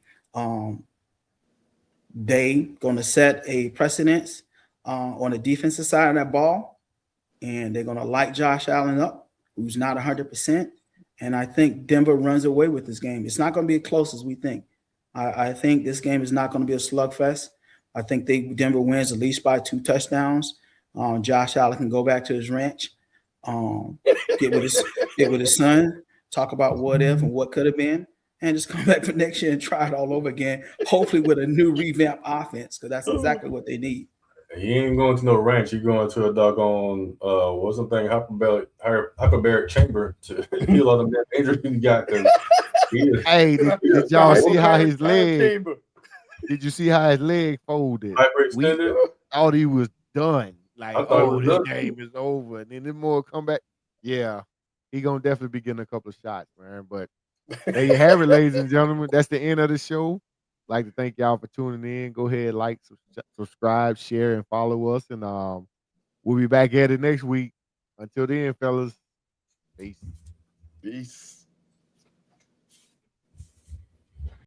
they going to set a precedence on the defensive side of that ball. And they're going to light Josh Allen up, who's not 100%. And I think Denver runs away with this game. It's not going to be as close as we think. I think this game is not going to be a slugfest. I think Denver wins at least by 2 touchdowns. Josh Allen can go back to his ranch, get with his son, talk about what if and what could have been, and just come back for next year and try it all over again, hopefully with a new revamped offense, because that's exactly what they need. He ain't going to no ranch. He's going to a doggone what's the thing, hyperbaric chamber to heal all the injuries he got. Hey, did y'all see how his leg? Did you see how his leg folded? Hyperextended. We thought he was done. Like, I thought it was this done. game is over. And then the more come back. Yeah, he gonna definitely be getting a couple of shots, man. But there you have it, ladies and gentlemen. That's the end of the show. Like to thank y'all for tuning in. Go ahead, like, subscribe, share, and follow us. And we'll be back at it next week. Until then, fellas, peace. Peace.